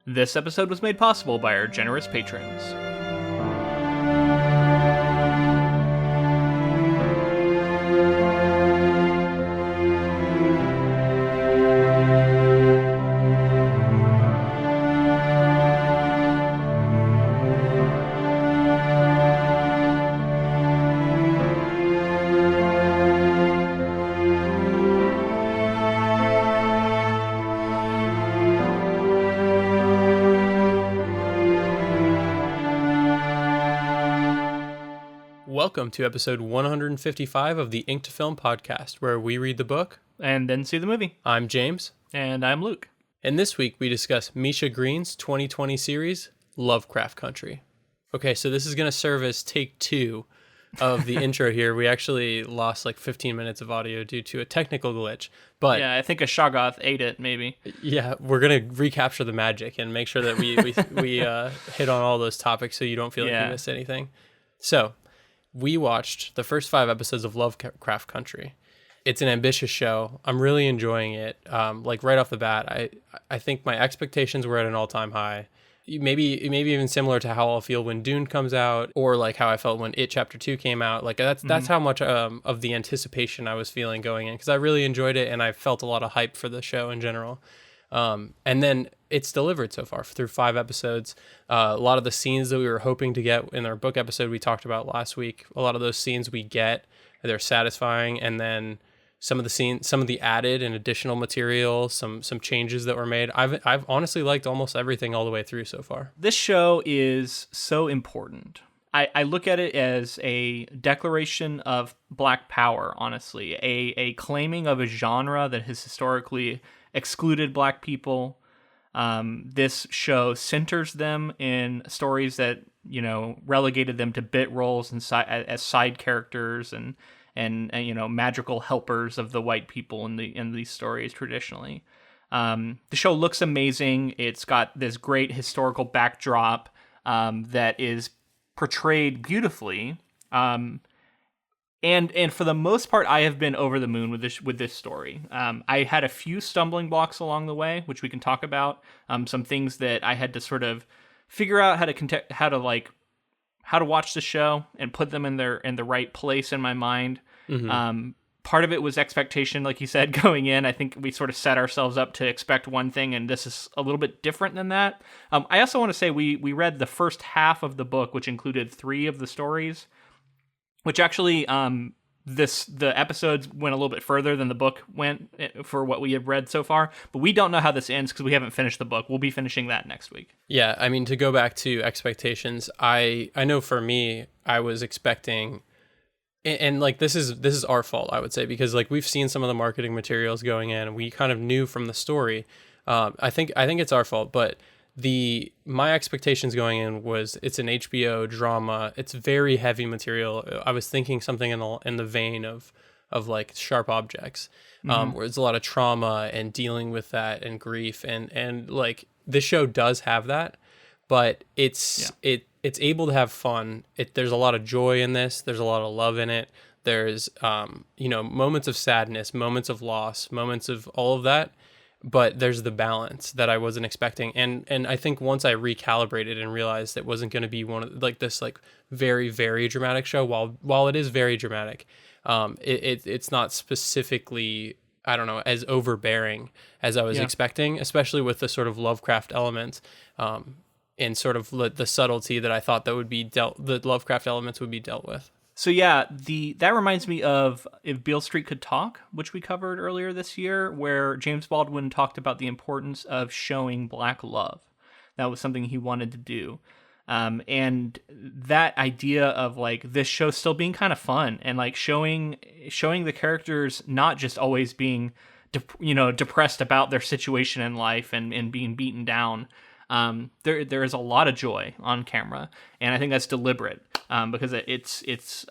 This episode was made possible by our generous patrons. Welcome to episode 155 of the Ink to Film podcast, where we read the book and then see the movie. I'm James. And I'm Luke. And this week we discuss Misha Green's 2020 series, Lovecraft Country. Okay, so this is going to serve as take two of the intro here. We actually lost like 15 minutes of audio due to a technical glitch. But yeah, I think a Shoggoth ate it, maybe. Yeah, we're going to recapture the magic and make sure that we hit on all those topics so you don't feel like you missed anything. So we watched the first 5 episodes of Lovecraft Country. It's an ambitious show. I'm really enjoying it. Like right off the bat, I think my expectations were at an all-time high. Maybe even similar to how I'll feel when Dune comes out, or like how I felt when It Chapter 2 came out. Like that's how much of the anticipation I was feeling going in, because I really enjoyed it and I felt a lot of hype for the show in general. And then it's delivered so far through 5 episodes. A lot of the scenes that we were hoping to get in our book episode we talked about last week, a lot of those scenes we get, they're satisfying. And then some of the added and additional material, some changes that were made. I've honestly liked almost everything all the way through so far. This show is so important. I look at it as a declaration of Black power, honestly, a claiming of a genre that has historically excluded Black people. This show centers them in stories that, relegated them to bit roles and as side characters and magical helpers of the white people in these stories traditionally. The show looks amazing. It's got this great historical backdrop that is portrayed beautifully. And for the most part, I have been over the moon with this story. I had a few stumbling blocks along the way, which we can talk about. Some things that I had to sort of figure out how to watch the show and put them in the right place in my mind. Mm-hmm. Part of it was expectation, like you said, going in. I think we sort of set ourselves up to expect one thing, and this is a little bit different than that. I also want to say we read the first half of the book, which included 3 of the stories. Which actually, the episodes went a little bit further than the book went for what we have read so far. But we don't know how this ends because we haven't finished the book. We'll be finishing that next week. Yeah, I mean, to go back to expectations, I know for me, I was expecting, and like this is our fault, I would say, because like we've seen some of the marketing materials going in, and we kind of knew from the story. I think it's our fault, but my expectations going in was it's an HBO drama. It's very heavy material. I was thinking something in the vein of like Sharp Objects, where there's a lot of trauma and dealing with that and grief and like this show does have that, but it's able to have fun. There's a lot of joy in this. There's a lot of love in it. There's moments of sadness, moments of loss, moments of all of that. But there's the balance that I wasn't expecting. And I think once I recalibrated and realized it wasn't going to be one of like this like very, very dramatic show, while it is very dramatic, it's not specifically, I don't know, as overbearing as I was expecting, especially with the sort of Lovecraft elements, and sort of the subtlety that I thought the Lovecraft elements would be dealt with. So yeah, that reminds me of If Beale Street Could Talk, which we covered earlier this year, where James Baldwin talked about the importance of showing Black love. That was something he wanted to do. And that idea of like this show still being kind of fun and like showing the characters not just always being depressed about their situation in life and being beaten down. There is a lot of joy on camera, and I think that's deliberate because it's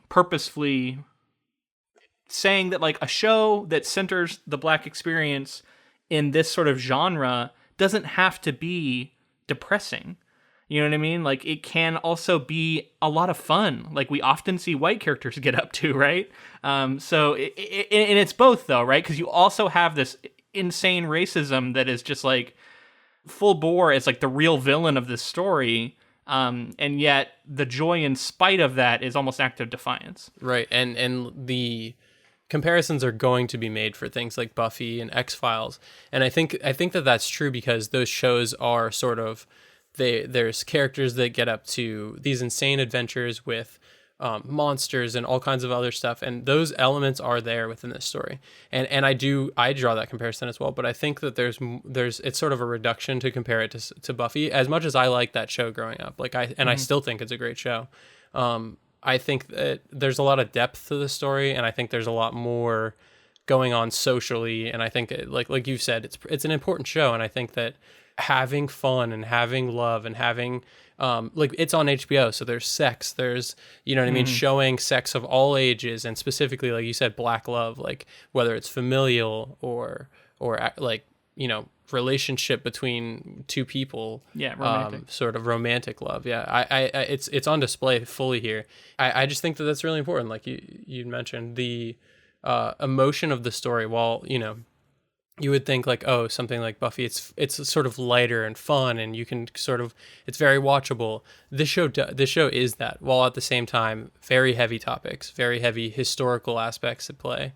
purposefully saying that like a show that centers the Black experience in this sort of genre doesn't have to be depressing. You know what I mean? Like it can also be a lot of fun, like we often see white characters get up to, right? So and it's both though, right? Because you also have this insane racism that is just like full bore as like the real villain of this story. And yet the joy in spite of that is almost act of defiance. Right. And the comparisons are going to be made for things like Buffy and X-Files. And I think that that's true because those shows are sort of, there's characters that get up to these insane adventures with monsters and all kinds of other stuff, and those elements are there within this story. And I draw that comparison as well. But I think that there's it's sort of a reduction to compare it to Buffy. As much as I like that show growing up, I still think it's a great show. I think that there's a lot of depth to the story, and I think there's a lot more going on socially. And I think like you said, it's an important show, and I think that having fun and having love and having like it's on HBO, so there's sex, there's, you know what I mean, showing sex of all ages, and specifically, like you said, black love, like whether it's familial or like, you know, relationship between two people, romantic, sort of romantic love. I it's on display fully here. I just think that that's really important. Like you mentioned the emotion of the story. While, you know, you would think like, oh, something like Buffy, it's sort of lighter and fun, and you can sort of, it's very watchable. This show is that, while at the same time very heavy topics, very heavy historical aspects at play.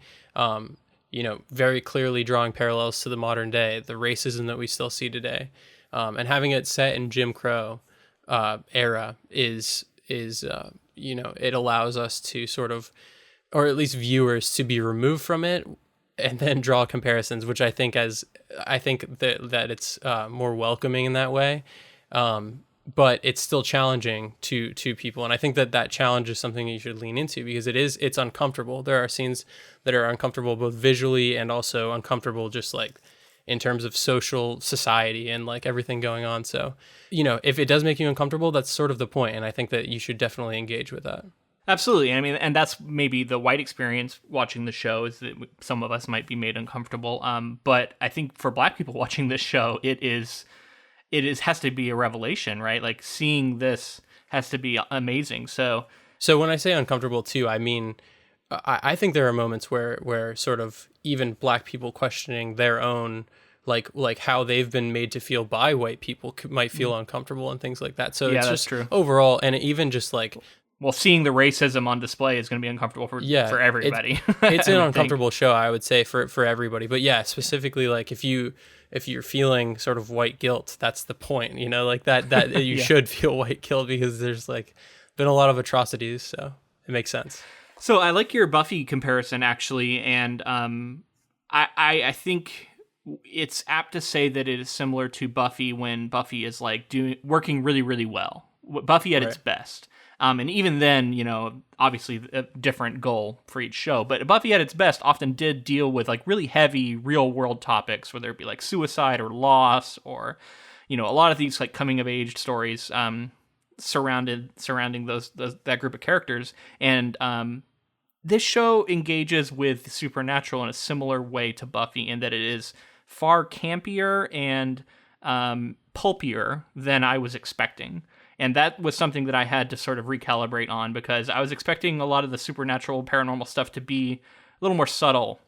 You know, very clearly drawing parallels to the modern day, the racism that we still see today, and having it set in Jim Crow era is you know, it allows us to sort of, or at least viewers, to be removed from it and then draw comparisons, which I think that it's more welcoming in that way. But it's still challenging to people. And I think that challenge is something you should lean into, because it's uncomfortable. There are scenes that are uncomfortable both visually and also uncomfortable just like in terms of society and like everything going on. So, you know, if it does make you uncomfortable, that's sort of the point. And I think that you should definitely engage with that. Absolutely. I mean, and that's maybe the white experience watching the show, is that some of us might be made uncomfortable. But I think for Black people watching this show, it has to be a revelation, right? Like seeing this has to be amazing. So when I say uncomfortable too, I mean, I think there are moments where sort of even Black people questioning their own, like how they've been made to feel by white people might feel uncomfortable and things like that. So yeah, it's that's just true. Overall, and even just like, well, seeing the racism on display is going to be uncomfortable for everybody. It's an uncomfortable show, I would say, for everybody. But yeah, specifically, like if you're feeling sort of white guilt, that's the point, you know, like that you should feel white guilt, because there's like been a lot of atrocities, so it makes sense. So I like your Buffy comparison, actually, and I think it's apt to say that it is similar to Buffy when Buffy is like working really, really well. Buffy at its best. And even then, you know, obviously a different goal for each show. But Buffy at its best often did deal with like really heavy real world topics, whether it be like suicide or loss, or, you know, a lot of these like coming of age stories surrounding that group of characters. And this show engages with the supernatural in a similar way to Buffy, in that it is far campier and pulpier than I was expecting. And that was something that I had to sort of recalibrate on, because I was expecting a lot of the supernatural, paranormal stuff to be a little more subtle.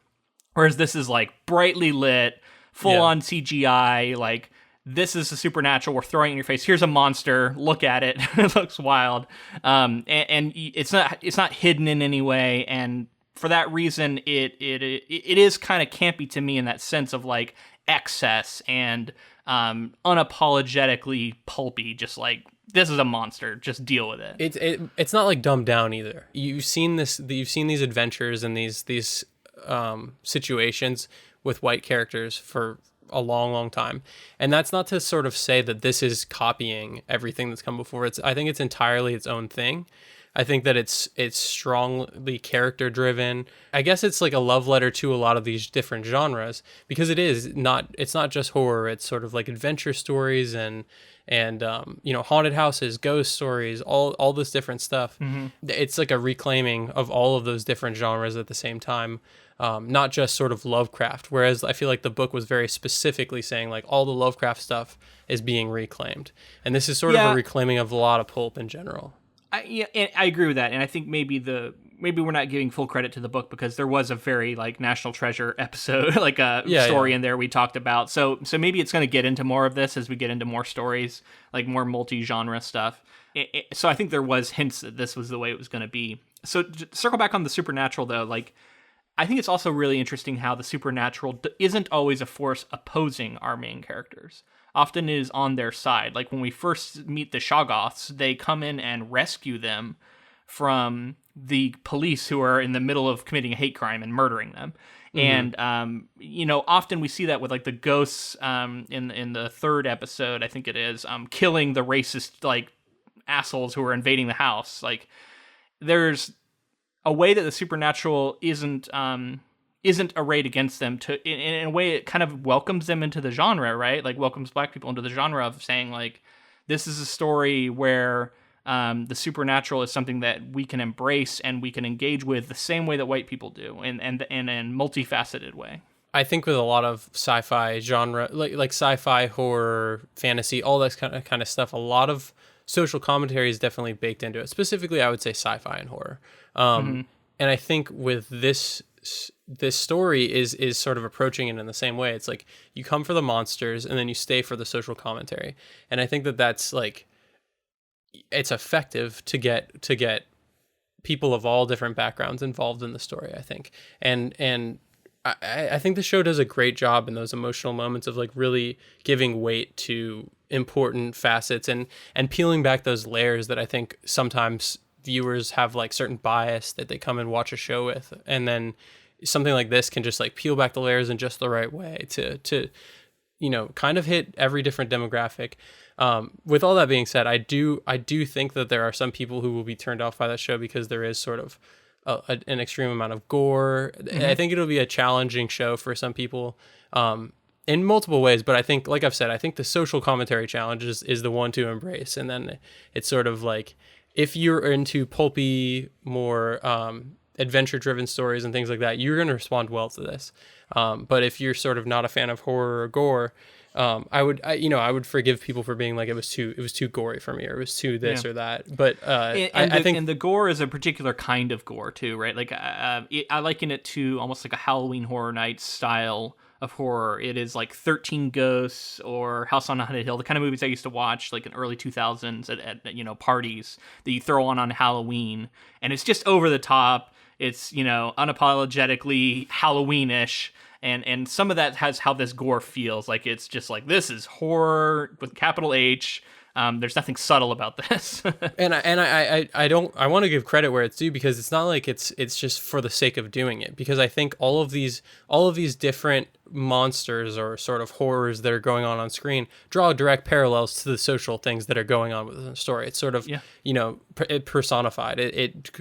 Whereas this is like brightly lit, full on CGI, like this is the supernatural, we're throwing it in your face. Here's a monster, look at it. It looks wild. And it's not hidden in any way. And for that reason, it is kind of campy to me in that sense of like excess and unapologetically pulpy, just like, this is a monster, just deal with it. It's not like dumbed down either. You've seen these adventures and these situations with white characters for a long time, and that's not to sort of say that this is copying everything that's come before. I think it's entirely its own thing. I think that it's strongly character driven. I guess it's like a love letter to a lot of these different genres, because it's not just horror. It's sort of like adventure stories and you know, haunted houses, ghost stories, all this different stuff. Mm-hmm. It's like a reclaiming of all of those different genres at the same time. Not just sort of Lovecraft, whereas I feel like the book was very specifically saying like all the Lovecraft stuff is being reclaimed, and this is sort of a reclaiming of a lot of pulp in general. I agree with that, and I think maybe maybe we're not giving full credit to the book because there was a very like National Treasure episode, like a story in there we talked about. So maybe it's going to get into more of this as we get into more stories, like more multi-genre stuff. So I think there was hints that this was the way it was going to be. So circle back on the supernatural though, like I think it's also really interesting how the supernatural isn't always a force opposing our main characters. Often it is on their side. Like when we first meet the Shoggoths, they come in and rescue them from the police who are in the middle of committing a hate crime and murdering them. Mm-hmm. And, often we see that with like the ghosts in the third episode, I think it is, killing the racist like assholes who are invading the house. Like there's a way that the supernatural isn't arrayed against them. In a way, it kind of welcomes them into the genre, right? Like welcomes Black people into the genre of saying like, this is a story where the supernatural is something that we can embrace and we can engage with the same way that white people do, and in a multifaceted way. I think with a lot of sci-fi genre, like sci-fi, horror, fantasy, all that kind of stuff, a lot of social commentary is definitely baked into it. Specifically, I would say sci-fi and horror. And I think with this story is sort of approaching it in the same way. It's like you come for the monsters and then you stay for the social commentary. And I think that's like, it's effective to get people of all different backgrounds involved in the story, I think. And I think the show does a great job in those emotional moments of like really giving weight to important facets and peeling back those layers that I think sometimes viewers have like certain bias that they come and watch a show with. And then something like this can just like peel back the layers in just the right way to kind of hit every different demographic. With all that being said, I do think that there are some people who will be turned off by that show because there is sort of an extreme amount of gore. Mm-hmm. I think it'll be a challenging show for some people in multiple ways. But I think, like I've said, I think the social commentary challenge is the one to embrace. And then it's sort of like, if you're into pulpy, more adventure-driven stories and things like that, you're going to respond well to this. But if you're sort of not a fan of horror or gore, I would forgive people for being like it was too gory for me, or it was too this or that. But I think the gore is a particular kind of gore too, right? Like I liken it to almost like a Halloween Horror Nights style of horror. It is like 13 Ghosts or House on Haunted Hill, the kind of movies I used to watch like in early 2000s at parties that you throw on Halloween, and it's just over the top. It's unapologetically Halloweenish. And some of that has how this gore feels. Like it's just like, this is horror with capital H. There's nothing subtle about this. and I want to give credit where it's due, because it's not like it's just for the sake of doing it. Because I think all of these different monsters or sort of horrors that are going on screen draw direct parallels to the social things that are going on within the story. It's sort of it personified. It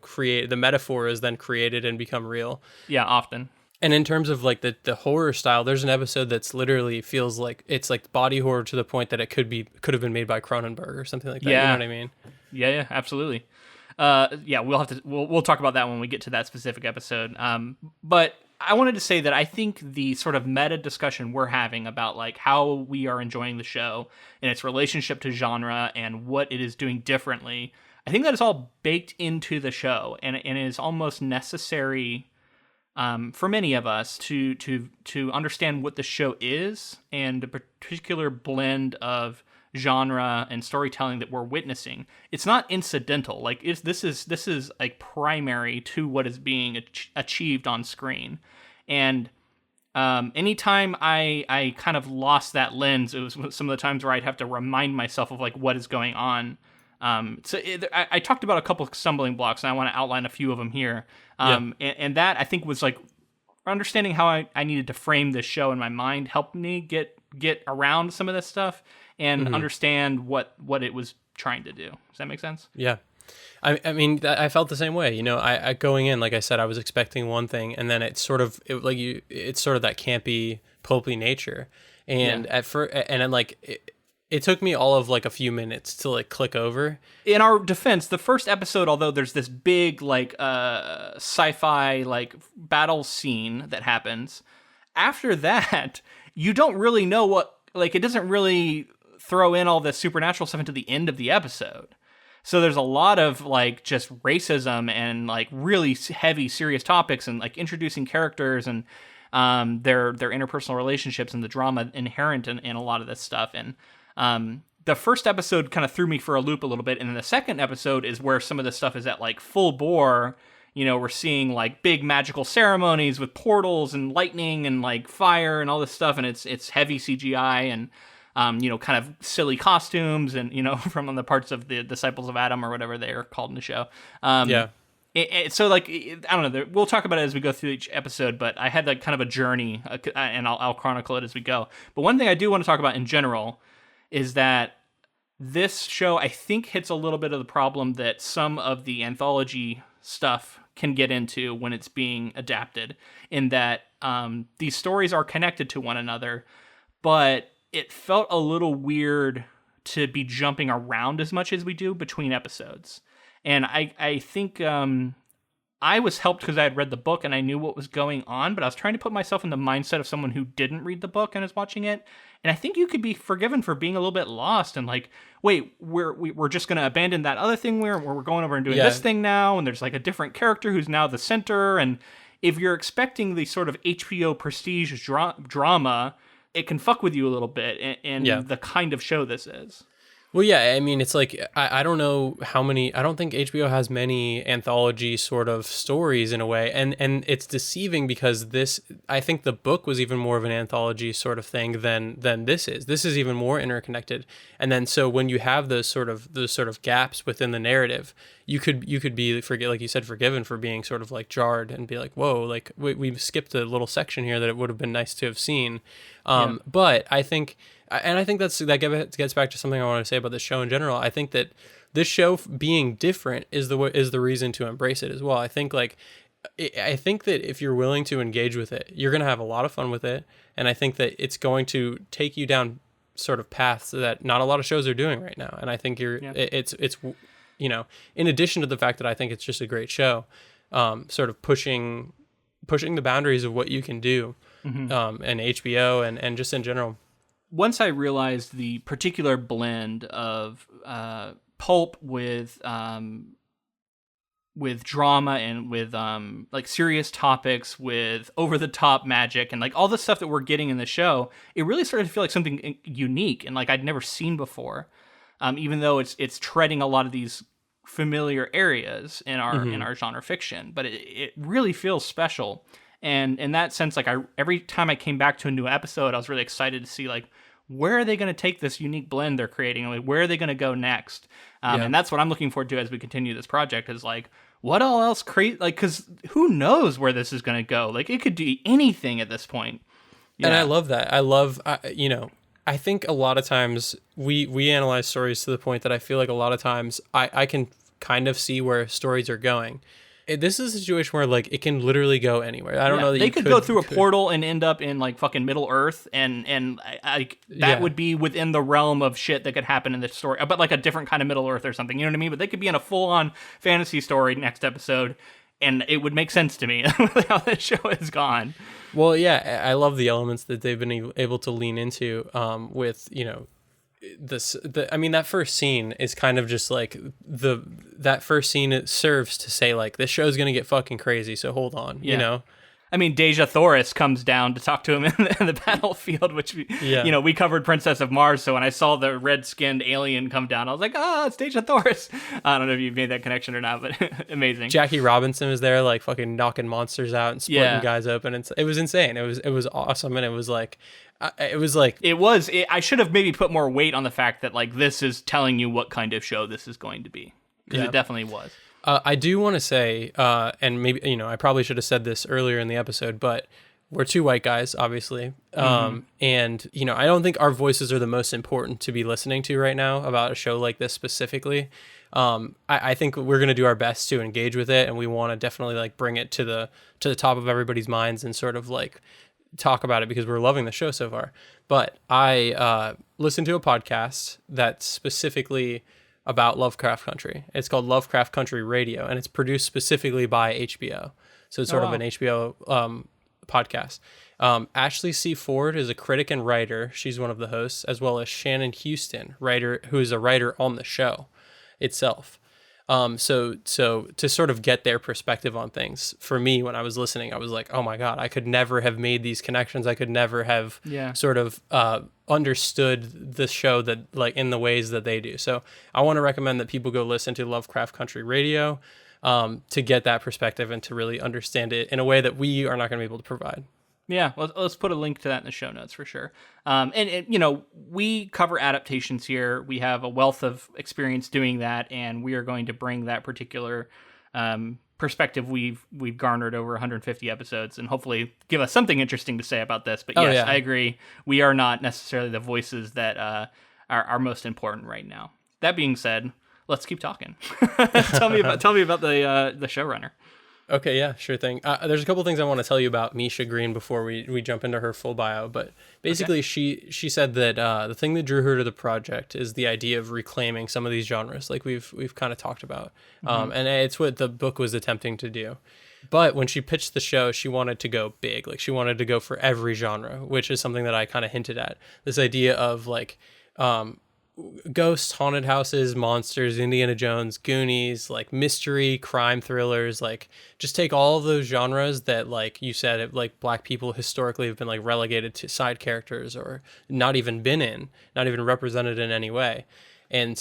create the metaphor is then created and become real. Yeah, often. And in terms of like the horror style, there's an episode that's literally feels like it's like body horror to the point that it could have been made by Cronenberg or something like that. Yeah. You know what I mean? Yeah, absolutely. We'll talk about that when we get to that specific episode. But I wanted to say that I think the sort of meta discussion we're having about like how we are enjoying the show and its relationship to genre and what it is doing differently, I think that is all baked into the show, and it is almost necessary for many of us to understand what the show is and the particular blend of genre and storytelling that we're witnessing. It's not incidental. Like this is like primary to what is being achieved on screen. And anytime I kind of lost that lens, it was some of the times where I'd have to remind myself of like what is going on. I talked about a couple of stumbling blocks, and I want to outline a few of them here. And that I think was like understanding how I needed to frame this show in my mind helped me get around some of this stuff and understand what it was trying to do. Does that make sense? Yeah. I mean, I felt the same way. I going in, like I said, I was expecting one thing, and then it's sort of that campy, pulpy nature. And at first, and then like it took me all of like a few minutes to like click over. In our defense, the first episode, although there's this big like sci-fi like battle scene that happens, after that you don't really know it doesn't really throw in all the supernatural stuff until the end of the episode. So there's a lot of like just racism and like really heavy, serious topics, and like introducing characters and their interpersonal relationships and the drama inherent in a lot of this stuff. And the first episode kind of threw me for a loop a little bit, and then the second episode is where some of this stuff is at like full bore. You know, we're seeing like big magical ceremonies with portals and lightning and like fire and all this stuff, and it's heavy CGI and you know, kind of silly costumes and, you know, from the parts of the Disciples of Adam or whatever they are called in the show. So like, I don't know, we'll talk about it as we go through each episode, but I had like kind of a journey and I'll chronicle it as we go. But one thing I do want to talk about in general is that this show, I think, hits a little bit of the problem that some of the anthology stuff can get into when it's being adapted, in that these stories are connected to one another, but it felt a little weird to be jumping around as much as we do between episodes. And I think I was helped because I had read the book and I knew what was going on, but I was trying to put myself in the mindset of someone who didn't read the book and is watching it. And I think you could be forgiven for being a little bit lost and like, wait, we're just going to abandon that other thing where we're going over and doing this thing now, and there's like a different character who's now the center. And if you're expecting the sort of HBO prestige drama, it can fuck with you a little bit in the kind of show this is. Well, yeah, I mean, it's like, I don't know how many, I don't think HBO has many anthology sort of stories in a way, and it's deceiving because this, I think the book was even more of an anthology sort of thing than this is. This is even more interconnected, and then so when you have those sort of gaps within the narrative, you could be, like you said, forgiven for being sort of like jarred and be like, whoa, like we skipped a little section here that it would have been nice to have seen, but I think. And I think that gets back to something I want to say about the show in general. I think that this show being different is the reason to embrace it as well. I think that if you're willing to engage with it, you're going to have a lot of fun with it. And I think that it's going to take you down sort of paths that not a lot of shows are doing right now. And I think it's you know, in addition to the fact that I think it's just a great show, sort of pushing the boundaries of what you can do, and HBO and just in general. Once I realized the particular blend of pulp with drama and with like serious topics, with over the top magic and like all the stuff that we're getting in the show, it really started to feel like something unique and like I'd never seen before. Even though it's treading a lot of these familiar areas in our genre fiction, but it really feels special. And in that sense, like every time I came back to a new episode, I was really excited to see like, where are they going to take this unique blend they're creating? Like, where are they going to go next? And that's what I'm looking forward to as we continue this project, is like, what all else create? Like, because who knows where this is going to go? Like, it could do anything at this point. Yeah. And I love that. I love, you know, I think a lot of times we analyze stories to the point that I feel like a lot of times I can kind of see where stories are going. This is a situation where like it can literally go anywhere. I don't know that they could go through a portal and end up in like fucking Middle Earth, and that would be within the realm of shit that could happen in this story, but like a different kind of Middle Earth or something. You know what I mean? But they could be in a full on fantasy story next episode, and it would make sense to me how this show has gone. Well, yeah, I love the elements that they've been able to lean into with, you know, I mean, that first scene is kind of just like that first scene, it serves to say like, this show's going to get fucking crazy. So hold on, you know? I mean, Deja Thoris comes down to talk to him in the battlefield, which, you know, we covered Princess of Mars. So when I saw the red-skinned alien come down, I was like, it's Deja Thoris. I don't know if you've made that connection or not, but amazing. Jackie Robinson was there, like fucking knocking monsters out and splitting guys open. And it was insane. It was awesome. And it was like, I should have maybe put more weight on the fact that like this is telling you what kind of show this is going to be, because it definitely was. I do want to say, and maybe, you know, I probably should have said this earlier in the episode, but we're two white guys, obviously. And, you know, I don't think our voices are the most important to be listening to right now about a show like this specifically. I think we're going to do our best to engage with it, and we want to definitely like bring it to the top of everybody's minds and sort of like talk about it because we're loving the show so far. But I listened to a podcast that's specifically about Lovecraft Country. It's called Lovecraft Country Radio, and it's produced specifically by HBO. So it's sort of an HBO podcast. Ashley C. Ford is a critic and writer. She's one of the hosts, as well as Shannon Houston, writer, who is a writer on the show. itself. So to sort of get their perspective on things, for me, when I was listening, I was like, oh my God, I could never have made these connections. I could never have sort of understood the show that like in the ways that they do. So I want to recommend that people go listen to Lovecraft Country Radio to get that perspective and to really understand it in a way that we are not going to be able to provide. Yeah, let's put a link to that in the show notes for sure. And you know, we cover adaptations here. We have a wealth of experience doing that, and we are going to bring that particular perspective we've garnered over 150 episodes, and hopefully give us something interesting to say about this. But yes, I agree. We are not necessarily the voices that are most important right now. That being said, let's keep talking. Tell me about the showrunner. Okay, yeah, sure thing. There's a couple things I want to tell you about Misha Green before we jump into her full bio. But basically, she said that the thing that drew her to the project is the idea of reclaiming some of these genres, like we've kind of talked about, and it's what the book was attempting to do. But when she pitched the show, she wanted to go big, like she wanted to go for every genre, which is something that I kind of hinted at. This idea of like ghosts, haunted houses, monsters, Indiana Jones, Goonies, like mystery, crime thrillers, like just take all of those genres that, like you said, like Black people historically have been like relegated to side characters or not even represented in any way, and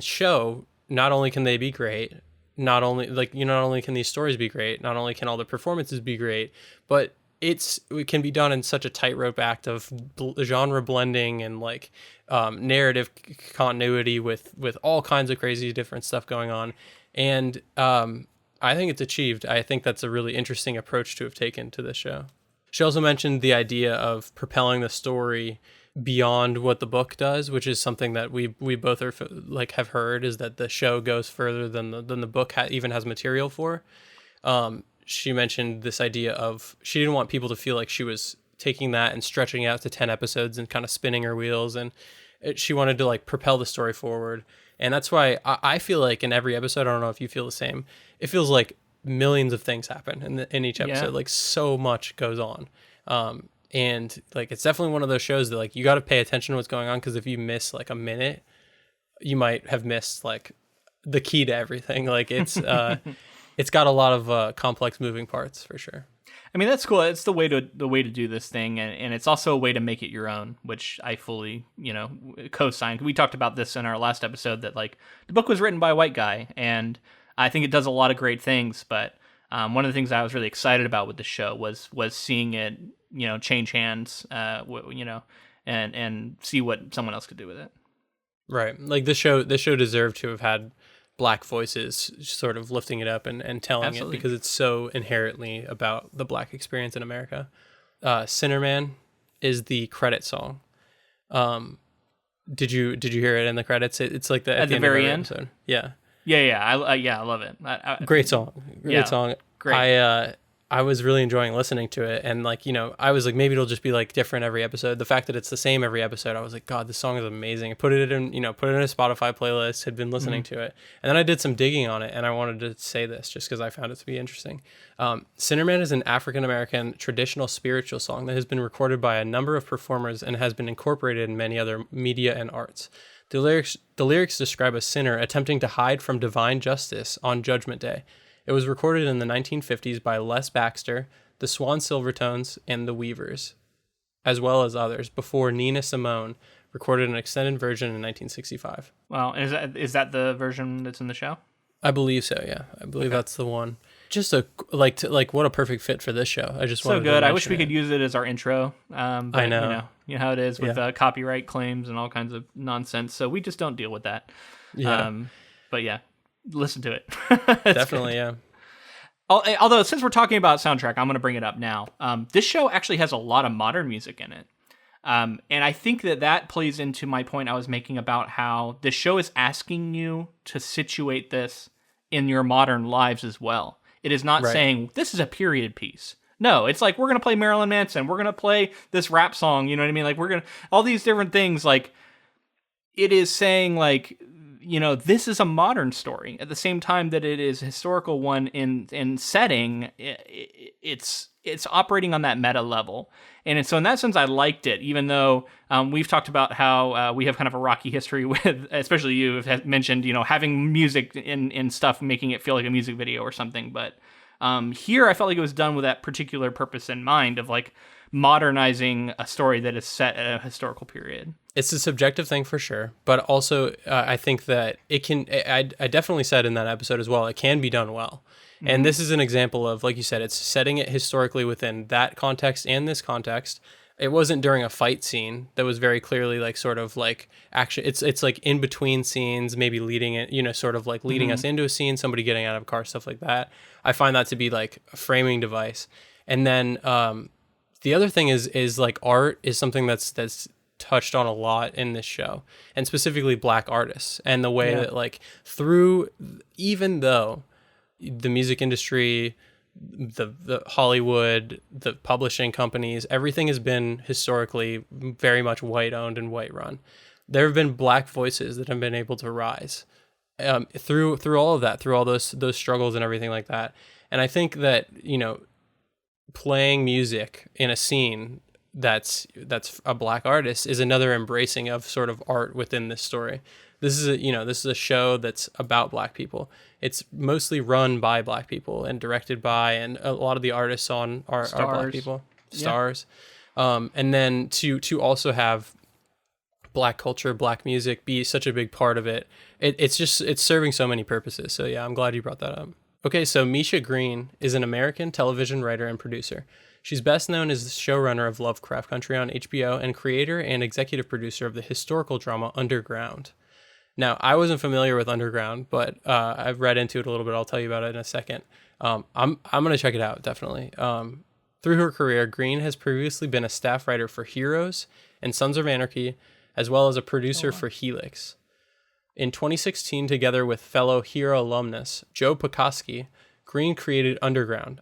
show not only can they be great, not only can these stories be great, not only can all the performances be great, but it can be done in such a tightrope act of genre blending and like narrative continuity with all kinds of crazy different stuff going on. And I think it's achieved. I think that's a really interesting approach to have taken to this show. She also mentioned the idea of propelling the story beyond what the book does, which is something that we both are like have heard, is that the show goes further than the book even has material for. She mentioned this idea of she didn't want people to feel like she was taking that and stretching out to 10 episodes and kind of spinning her wheels, and she wanted to like propel the story forward. And that's why I feel like in every episode, I don't know if you feel the same, it feels like millions of things happen in each episode. Like so much goes on. And like it's definitely one of those shows that like you got to pay attention to what's going on, because if you miss like a minute, you might have missed like the key to everything. Like it's it's got a lot of complex moving parts for sure. I mean, that's cool. It's the way to do this thing, and it's also a way to make it your own, which I fully, co-signed. We talked about this in our last episode, that like the book was written by a white guy, and I think it does a lot of great things. But one of the things I was really excited about with the show was seeing it, change hands, and see what someone else could do with it. Right. Like this show deserved to have had Black voices sort of lifting it up and telling Absolutely. It, because it's so inherently about the Black experience in America. Sinner Man is the credit song. Did you hear it in the credits? It's like at the very end. Episode. Yeah. I love it. Great song. Great song. Great. I was really enjoying listening to it, and like, I was like, maybe it'll just be like different every episode. The fact that it's the same every episode, I was like, God, this song is amazing. I put it in a Spotify playlist, had been listening to it, and then I did some digging on it, and I wanted to say this just because I found it to be interesting. Sinner Man is an African-American traditional spiritual song that has been recorded by a number of performers and has been incorporated in many other media and arts. The lyrics describe a sinner attempting to hide from divine justice on Judgment Day. It was recorded in the 1950s by Les Baxter, the Swan Silvertones, and the Weavers, as well as others, before Nina Simone recorded an extended version in 1965. Wow, is that the version that's in the show? I believe so, yeah. I believe that's the one. Just what a perfect fit for this show. I just wanted so good. To I wish we could use it as our intro. But, I know. You know how it is with copyright claims and all kinds of nonsense. So we just don't deal with that. Yeah. But yeah, listen to it. Definitely, yeah. Although, since we're talking about soundtrack, I'm going to bring it up now. This show actually has a lot of modern music in it. And I think that plays into my point I was making about how the show is asking you to situate this in your modern lives as well. It is not saying, this is a period piece. No, it's like, we're going to play Marilyn Manson. We're going to play this rap song. You know what I mean? Like, we're going to, all these different things. Like, it is saying, like, this is a modern story at the same time that it is a historical one in setting. It's operating on that meta level. And so in that sense, I liked it, even though we've talked about how we have kind of a rocky history with, especially you have mentioned, having music in stuff, making it feel like a music video or something. But here I felt like it was done with that particular purpose in mind of like modernizing a story that is set at a historical period. It's a subjective thing for sure, but also I think that it can, I definitely said in that episode as well, it can be done well. Mm-hmm. And this is an example of, like you said, it's setting it historically within that context and this context. It wasn't during a fight scene that was very clearly like sort of like action. It's like in between scenes, maybe leading it, sort of like leading us into a scene, somebody getting out of a car, stuff like that. I find that to be like a framing device. And then the other thing is like art is something that's touched on a lot in this show, and specifically Black artists, and the way that like even though the music industry, the Hollywood, the publishing companies, everything has been historically very much white owned and white run, there have been Black voices that have been able to rise through all of that, through all those struggles and everything like that. And I think that playing music in a scene that's a Black artist is another embracing of sort of art within this story. This is a show that's about Black people. It's mostly run by Black people and directed by, and a lot of the artists on are Black people, stars. And then to also have Black culture, Black music be such a big part of it. It's serving so many purposes. So yeah, I'm glad you brought that up. Okay, so Misha Green is an American television writer and producer. She's best known as the showrunner of Lovecraft Country on HBO and creator and executive producer of the historical drama Underground. Now, I wasn't familiar with Underground, but I've read into it a little bit. I'll tell you about it in a second. I'm going to check it out, definitely. Through her career, Green has previously been a staff writer for Heroes and Sons of Anarchy, as well as a producer for Helix. In 2016, together with fellow Hero alumnus Joe Pekoski, Green created Underground,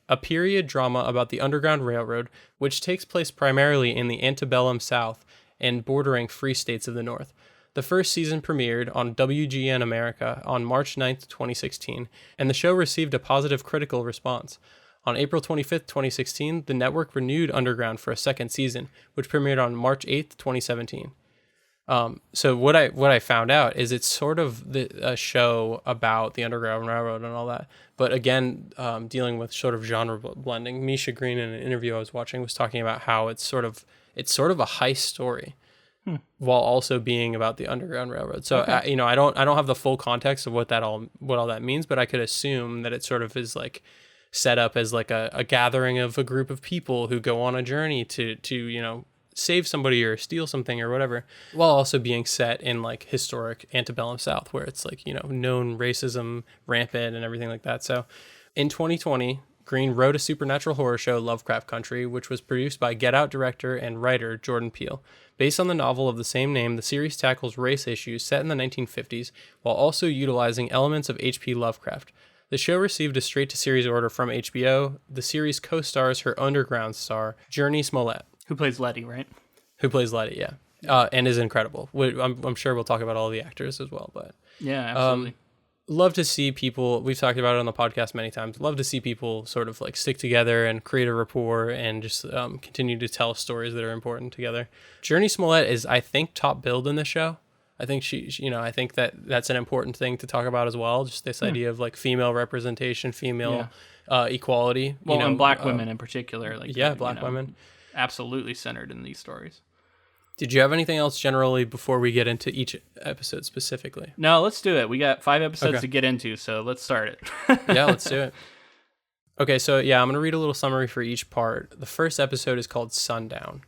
a period drama about the Underground Railroad, which takes place primarily in the antebellum South and bordering free states of the North. The first season premiered on WGN America on March 9th, 2016, and the show received a positive critical response. On April 25th, 2016, the network renewed Underground for a second season, which premiered on March 8th, 2017. So what I found out is it's sort of a show about the Underground Railroad and all that, but again, dealing with sort of genre blending. Misha Green, in an interview I was watching, was talking about how it's sort of a heist story, while also being about the Underground Railroad. So okay. I don't have the full context of what all that means, but I could assume that it sort of is like set up as like a gathering of a group of people who go on a journey to save somebody or steal something or whatever, while also being set in like historic antebellum South, where it's like, known racism rampant and everything like that. So in 2020, Green wrote a supernatural horror show, Lovecraft Country, which was produced by Get Out director and writer Jordan Peele. Based on the novel of the same name, the series tackles race issues set in the 1950s while also utilizing elements of H.P. Lovecraft. The show received a straight-to-series order from HBO. The series co-stars her Underground star, Jurnee Smollett. Who plays Letty, right? Who plays Letty, yeah. And is incredible. I'm sure we'll talk about all the actors as well. But yeah, absolutely. Love to see people, we've talked about it on the podcast many times, love to see people sort of like stick together and create a rapport and just continue to tell stories that are important together. Jurnee Smollett is, I think, top billed in the show. I think I think that's an important thing to talk about as well. Just this idea of like female representation, female equality. Well, and Black women in particular. Black women. Absolutely centered in these stories. Did you have anything else generally before we get into each episode specifically? No, let's do it. We got 5 episodes to get into, so let's start it. Yeah, let's do it. Okay, so I'm going to read a little summary for each part. The first episode is called Sundown.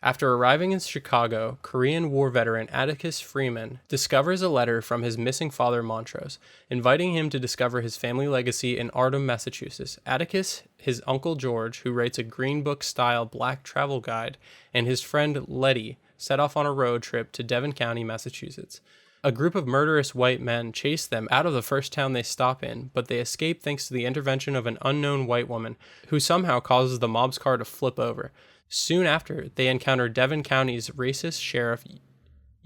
After arriving in Chicago, Korean War veteran Atticus Freeman discovers a letter from his missing father, Montrose, inviting him to discover his family legacy in Ardham, Massachusetts. Atticus, his uncle George, who writes a Green Book-style black travel guide, and his friend Letty set off on a road trip to Devon County, Massachusetts. A group of murderous white men chase them out of the first town they stop in, but they escape thanks to the intervention of an unknown white woman, who somehow causes the mob's car to flip over. Soon after, they encounter Devon County's racist sheriff,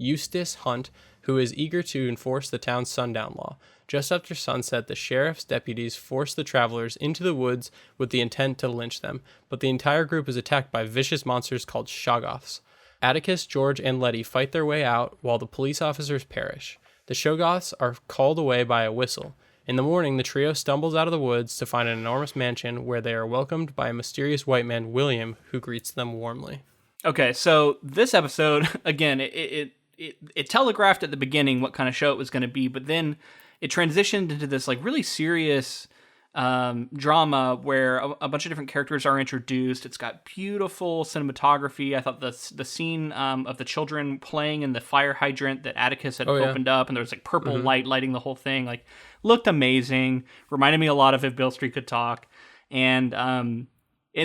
Eustace Hunt, who is eager to enforce the town's sundown law. Just after sunset, the sheriff's deputies force the travelers into the woods with the intent to lynch them, but the entire group is attacked by vicious monsters called Shoggoths. Atticus, George, and Letty fight their way out while the police officers perish. The Shoggoths are called away by a whistle. In the morning, the trio stumbles out of the woods to find an enormous mansion where they are welcomed by a mysterious white man, William, who greets them warmly. Okay, so this episode, again, it telegraphed at the beginning what kind of show it was going to be, but then it transitioned into this like really serious drama where a bunch of different characters are introduced. It's got beautiful cinematography. I thought the scene of the children playing in the fire hydrant that Atticus had opened up, and there was like purple light lighting the whole thing, like looked amazing. Reminded me a lot of If Beale Street Could Talk. And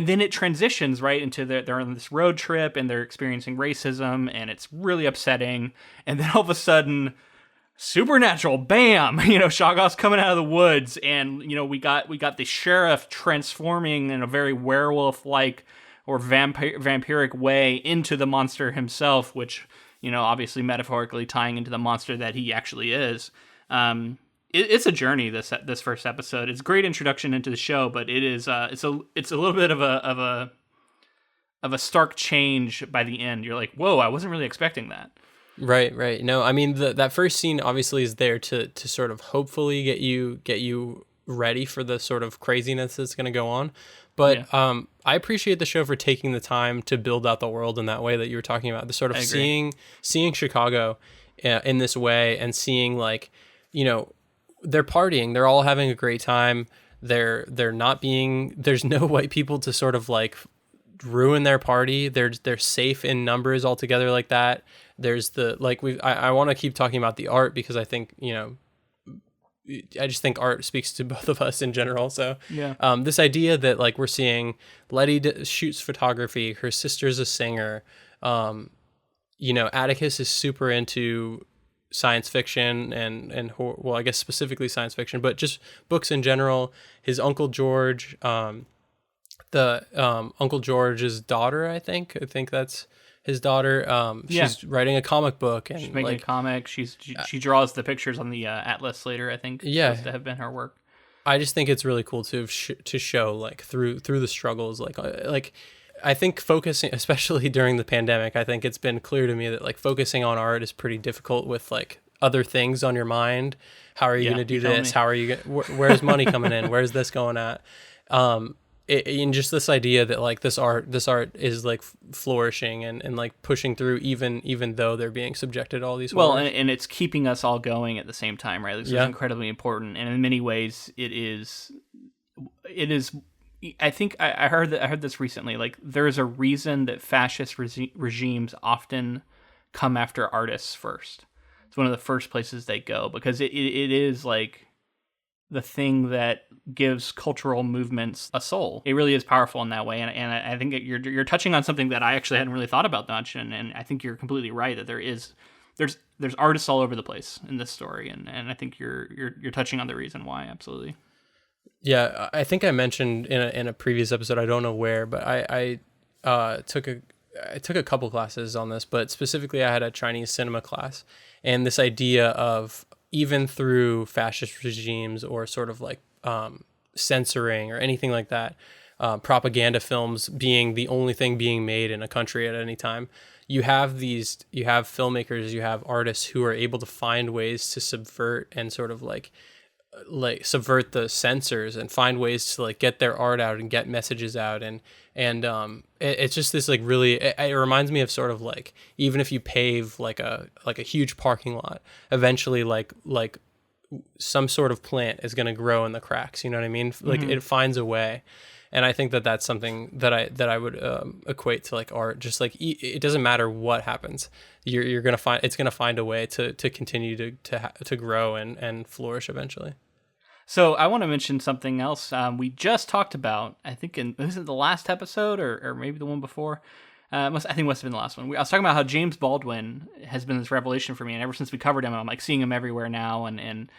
then it transitions right into they're on this road trip and they're experiencing racism, and it's really upsetting. And then all of a sudden, supernatural, bam! Shoggoth's coming out of the woods, and we got the sheriff transforming in a very werewolf-like or vampiric way into the monster himself, which obviously metaphorically tying into the monster that he actually is. It's a journey. This first episode. It's a great introduction into the show, but it is it's a little bit of a stark change by the end. You're like, whoa! I wasn't really expecting that. Right. No, I mean that first scene obviously is there to sort of hopefully get you ready for the sort of craziness that's going to go on. But I appreciate the show for taking the time to build out the world in that way that you were talking about. The sort of seeing Chicago in this way, and seeing like they're partying, they're all having a great time. They're not being, there's no white people to sort of like ruin their party. They're safe in numbers altogether like that. There's I want to keep talking about the art because I think, I just think art speaks to both of us in general. So this idea that like we're seeing Letty shoots photography, her sister's a singer, Atticus is super into science fiction and well, I guess specifically science fiction, but just books in general. His Uncle George, Uncle George's daughter, I think that's his daughter. She's writing a comic book, and she's making a comic. She draws the pictures on the Atlas later, I think. Supposed to have been her work. I just think it's really cool to show like through the struggles, like I think focusing, especially during the pandemic, I think it's been clear to me that like focusing on art is pretty difficult with like other things on your mind. How are you going to do this? How are you where's money coming in? Where's this going at? And just this idea that like this art is like flourishing and like pushing through even though they're being subjected to all these horrors. Well, and it's keeping us all going at the same time, right? This is incredibly important, and in many ways it is. I think I heard this recently. Like, there's a reason that fascist regimes often come after artists first. It's one of the first places they go, because it is like the thing that gives cultural movements a soul. It really is powerful in that way, and I think that you're touching on something that I actually hadn't really thought about much, and I think you're completely right that there's artists all over the place in this story, and I think you're touching on the reason why. Absolutely. Yeah, I think I mentioned in a previous episode, I don't know where, but I took a couple classes on this, but specifically I had a Chinese cinema class, and this idea of even through fascist regimes or sort of like censoring or anything like that, propaganda films being the only thing being made in a country at any time, you have filmmakers, you have artists who are able to find ways to subvert and sort of like subvert the censors and find ways to like get their art out and get messages out, and it's just this like really it reminds me of sort of like, even if you pave like a huge parking lot, eventually like some sort of plant is going to grow in the cracks, you know what I mean? Like it finds a way. And I think that that's something that I would equate to like art. Just like it doesn't matter what happens, you're gonna find a way to continue to grow and flourish eventually. So I want to mention something else we just talked about. I think was it the last episode or maybe the one before? I think it must have been the last one. I was talking about how James Baldwin has been this revelation for me, and ever since we covered him, I'm like seeing him everywhere now, and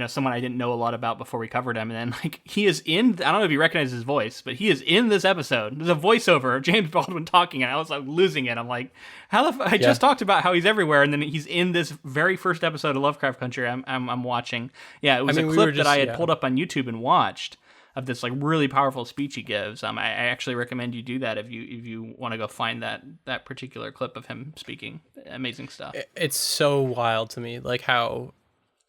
someone I didn't know a lot about before we covered him. And then like he is in, I don't know if you recognize his voice, but he is in this episode. There's a voiceover of James Baldwin talking, and I was like losing it. I'm like, I just talked about how he's everywhere, and then he's in this very first episode of Lovecraft Country I'm watching. Yeah, it was a clip that I had pulled up on YouTube and watched of this like really powerful speech he gives. I actually recommend you do that if you want to go find that particular clip of him speaking. Amazing stuff. It's so wild to me, like how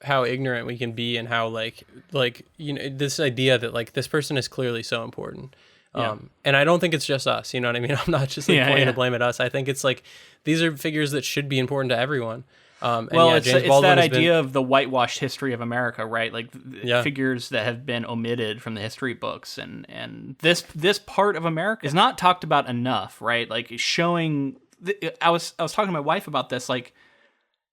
ignorant we can be, and how like this idea that like this person is clearly so important. And I don't think it's just us, you know what I mean? I'm not just like pointing the blame at us. I think it's like these are figures that should be important to everyone. It's that idea of the whitewashed history of America, right? Like figures that have been omitted from the history books, and this part of America is not talked about enough, right? Like showing. I was talking to my wife about this. Like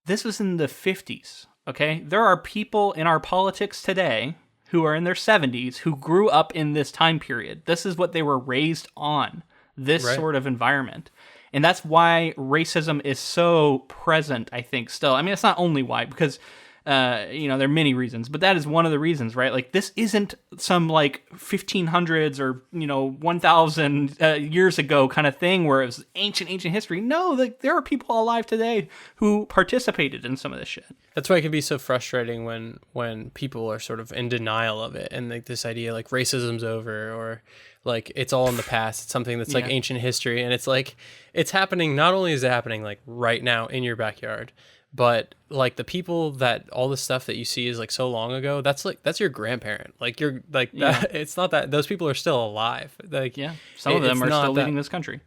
this was in the 50s. Okay, there are people in our politics today who are in their 70s who grew up in this time period. This is what they were raised on. This sort of environment. And that's why racism is so present, I think, still. I mean, it's not only why, because, there are many reasons, but that is one of the reasons, right? Like, this isn't some, like, 1500s or, 1,000 years ago kind of thing where it was ancient history. No, like, there are people alive today who participated in some of this shit. That's why it can be so frustrating when people are sort of in denial of it, and, like, this idea, like, racism's over, or like it's all in the past. It's something that's like ancient history, and it's like it's happening. Not only is it happening like right now in your backyard, but like the people that all the stuff that you see is like so long ago. That's your grandparent. Like you're like that. It's not that those people are still alive. Like some of them are still leading this country.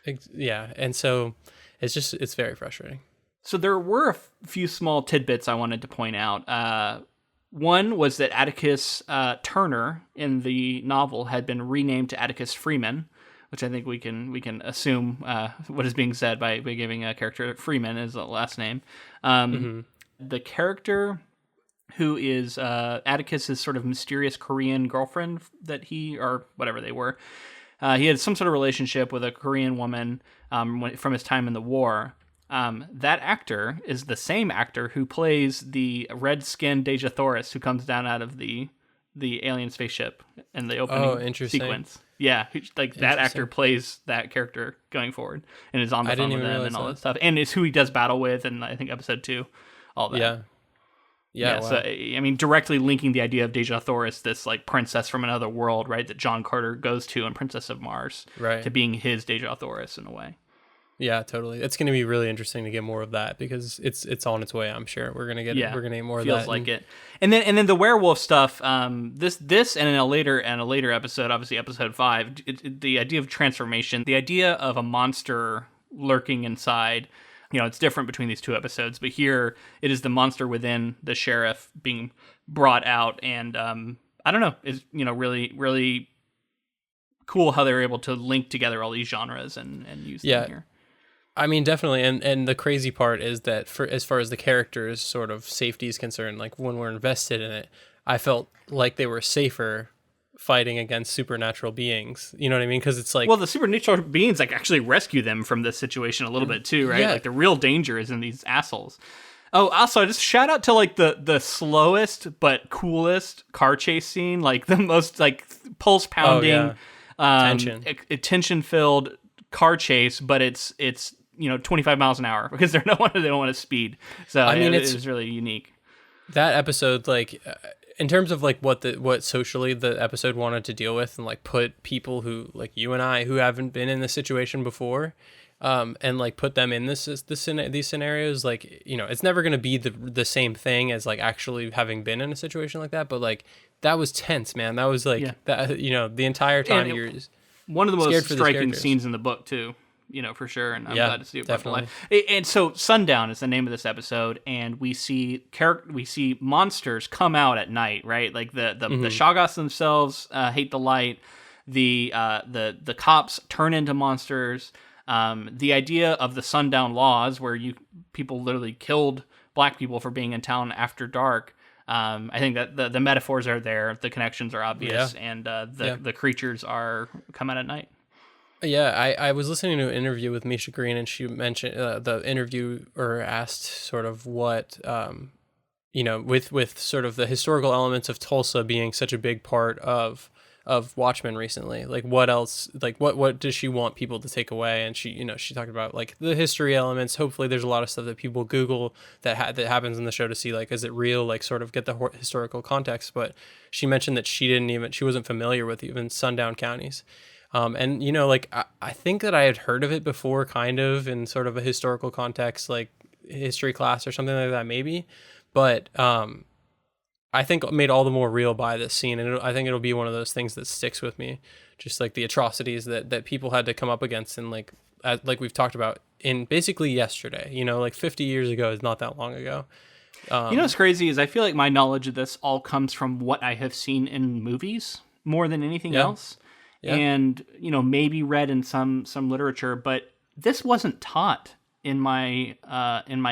And so it's very frustrating. So there were a few small tidbits I wanted to point out. One was that Atticus Turner in the novel had been renamed to Atticus Freeman, which I think we can assume what is being said by giving a character Freeman as the last name. The character who is Atticus's sort of mysterious Korean girlfriend that he, or whatever they were, he had some sort of relationship with a Korean woman from his time in the war. That actor is the same actor who plays the red-skinned Dejah Thoris who comes down out of the alien spaceship in the opening sequence. Yeah, like that actor plays that character going forward and is on the phone with them and all that stuff. And it's who he does battle with in, I think, episode 2, all that. Yeah. Wow. So, I mean, directly linking the idea of Dejah Thoris, this like princess from another world, right, that John Carter goes to in Princess of Mars, to being his Dejah Thoris in a way. Yeah, totally. It's going to be really interesting to get more of that because it's on its way. I'm sure we're gonna get more of that. Feels like it. And then the werewolf stuff. This and in a later episode, obviously episode 5, the idea of transformation, the idea of a monster lurking inside. It's different between these two episodes, but here it is the monster within the sheriff being brought out, and I don't know, is really really cool how they're able to link together all these genres and use them here. I mean, definitely, and the crazy part is that for as far as the characters' sort of safety is concerned, like when we're invested in it, I felt like they were safer fighting against supernatural beings. You know what I mean? Because it's like, well, the supernatural beings like actually rescue them from this situation a little bit too, right? Like the real danger is in these assholes. Oh, also, just shout out to like the slowest but coolest car chase scene, like the most like pulse pounding, tension filled car chase, but it's 25 miles an hour because they don't want to speed. So I mean, it's really unique. That episode, like in terms of like what socially the episode wanted to deal with, and like put people who like you and I who haven't been in this situation before, and like put them in these scenarios. Like it's never going to be the same thing as like actually having been in a situation like that. But like that was tense, man. That was like that. The entire time you're one of the most striking scenes in the book too. For sure, and I'm glad to see it brought to life. And so, Sundown is the name of this episode, and we see monsters come out at night, right? Like the Shoggoths themselves hate the light. The cops turn into monsters. The idea of the Sundown laws, where people literally killed black people for being in town after dark. I think that the metaphors are there, the connections are obvious, and the creatures come out at night. Yeah, I was listening to an interview with Misha Green, and she mentioned the interviewer asked sort of what with sort of the historical elements of Tulsa being such a big part of Watchmen recently. Like what else, like what does she want people to take away? And she talked about like the history elements. Hopefully there's a lot of stuff that people Google that happens in the show to see like, is it real? Like sort of get the historical context. But she mentioned that she wasn't familiar with even sundown counties. And like I think that I had heard of it before, kind of in sort of a historical context, like history class or something like that, maybe. But I think made all the more real by this scene, and I think it'll be one of those things that sticks with me, just like the atrocities that people had to come up against, and like we've talked about in basically yesterday. Like 50 years ago is not that long ago. What's crazy is I feel like my knowledge of this all comes from what I have seen in movies more than anything else, and maybe read in some literature, but this wasn't taught in my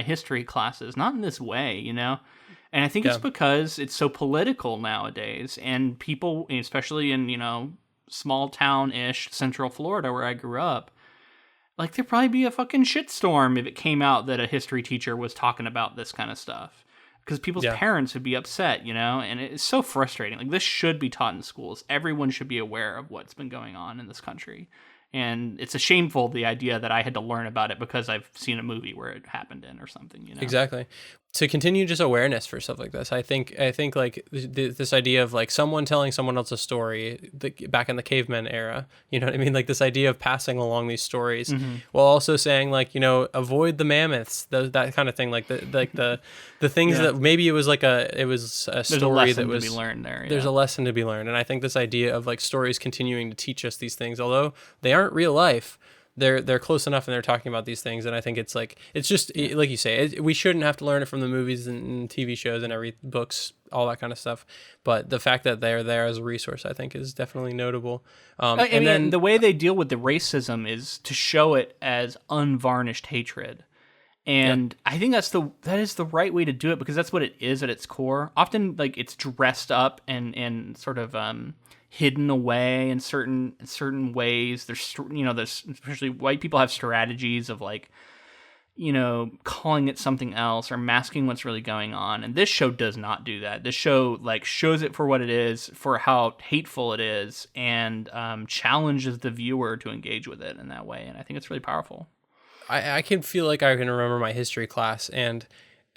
history classes, not in this way, And I think it's because it's so political nowadays, and people, especially in, small town-ish Central Florida where I grew up, like there'd probably be a fucking shitstorm if it came out that a history teacher was talking about this kind of stuff. Because people's parents would be upset, and it's so frustrating. Like, this should be taught in schools. Everyone should be aware of what's been going on in this country. And it's shameful, the idea that I had to learn about it because I've seen a movie where it happened in or something, Exactly. To continue just awareness for stuff like this, I think like this idea of like someone telling someone else a story back in the caveman era, you know what I mean? Like this idea of passing along these stories while also saying like, avoid the mammoths, that kind of thing, like the things that maybe it was a story that was to be learned there. There's a lesson to be learned. And I think this idea of like stories continuing to teach us these things, although they aren't real life, they're close enough and they're talking about these things. And I think it's just like you say, we shouldn't have to learn it from the movies and TV shows and books, all that kind of stuff. But the fact that they're there as a resource, I think, is definitely notable. And then the way they deal with the racism is to show it as unvarnished hatred. And I think that is the right way to do it, because that's what it is at its core. Often, like, it's dressed up and sort of hidden away in certain ways. There's especially white people have strategies of like, calling it something else or masking what's really going on. And this show does not do that. This show like shows it for what it is, for how hateful it is, and challenges the viewer to engage with it in that way. And I think it's really powerful. I can feel like I can remember my history class, and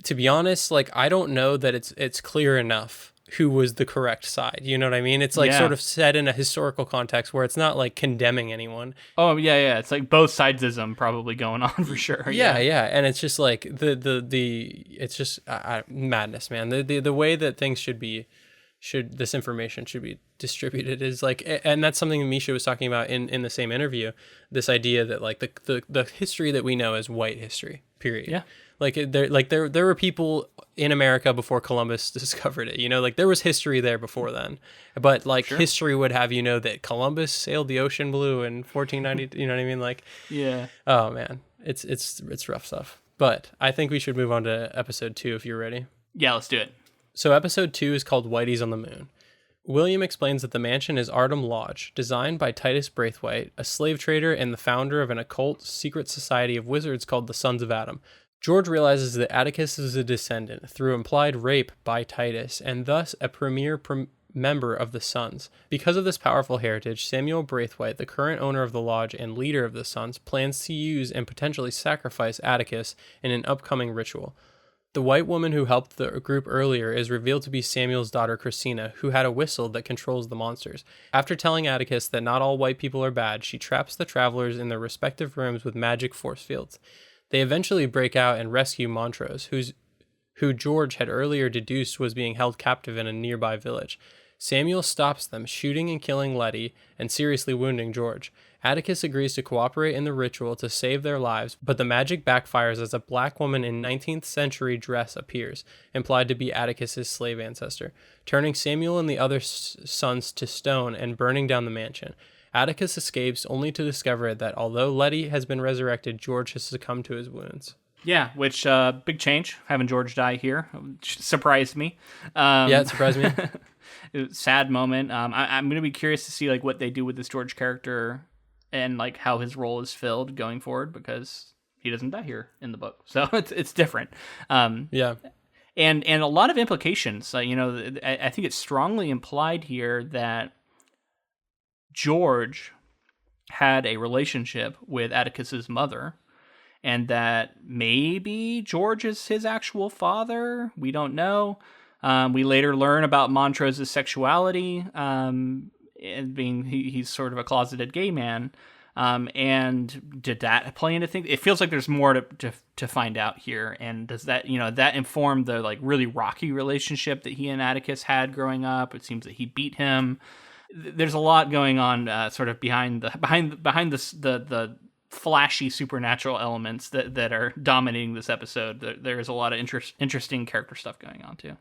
to be honest, like I don't know that it's clear enough who was the correct side. You know what I mean? It's like sort of set in a historical context where it's not like condemning anyone. Oh yeah. It's like both sidesism probably going on for sure. Yeah. And it's just like it's just madness, man. The way that things this information should be distributed is like, and that's something that Misha was talking about in the same interview, this idea that like the history that we know is white history, period. Yeah. Like there were people in America before Columbus discovered it, like there was history there before then, but like history would have that Columbus sailed the ocean blue in 1490, you know what I mean? Like, yeah. Oh man, it's rough stuff. But I think we should move on to episode 2 if you're ready. Yeah, let's do it. So episode 2 is called Whitey's on the Moon. William explains that the mansion is Ardham Lodge, designed by Titus Braithwhite, a slave trader and the founder of an occult secret society of wizards called the Sons of Adam. George realizes that Atticus is a descendant through implied rape by Titus, and thus a premier member of the Sons. Because of this powerful heritage, Samuel Braithwhite, the current owner of the lodge and leader of the Sons, plans to use and potentially sacrifice Atticus in an upcoming ritual. The white woman who helped the group earlier is revealed to be Samuel's daughter Christina, who had a whistle that controls the monsters. After telling Atticus that not all white people are bad, she traps the travelers in their respective rooms with magic force fields. They eventually break out and rescue Montrose, who George had earlier deduced was being held captive in a nearby village. Samuel stops them, shooting and killing Letty and seriously wounding George. Atticus agrees to cooperate in the ritual to save their lives, but the magic backfires as a black woman in 19th century dress appears, implied to be Atticus's slave ancestor, turning Samuel and the other sons to stone and burning down the mansion. Atticus escapes only to discover that although Letty has been resurrected, George has succumbed to his wounds. Yeah, which big change, having George die here. Surprised me. It surprised me. It was a sad moment. I'm going to be curious to see like what they do with this George character and like how his role is filled going forward, because he doesn't die here in the book. So it's different. and a lot of implications. I think it's strongly implied here that George had a relationship with Atticus's mother, and that maybe George is his actual father. We don't know. We later learn about Montrose's sexuality, and being he's sort of a closeted gay man. And did that play into things? It feels like there's more to find out here. And does that, that inform the like really rocky relationship that he and Atticus had growing up? It seems that he beat him. There's a lot going on, sort of behind the flashy supernatural elements that are dominating this episode. There's a lot of interesting character stuff going on too.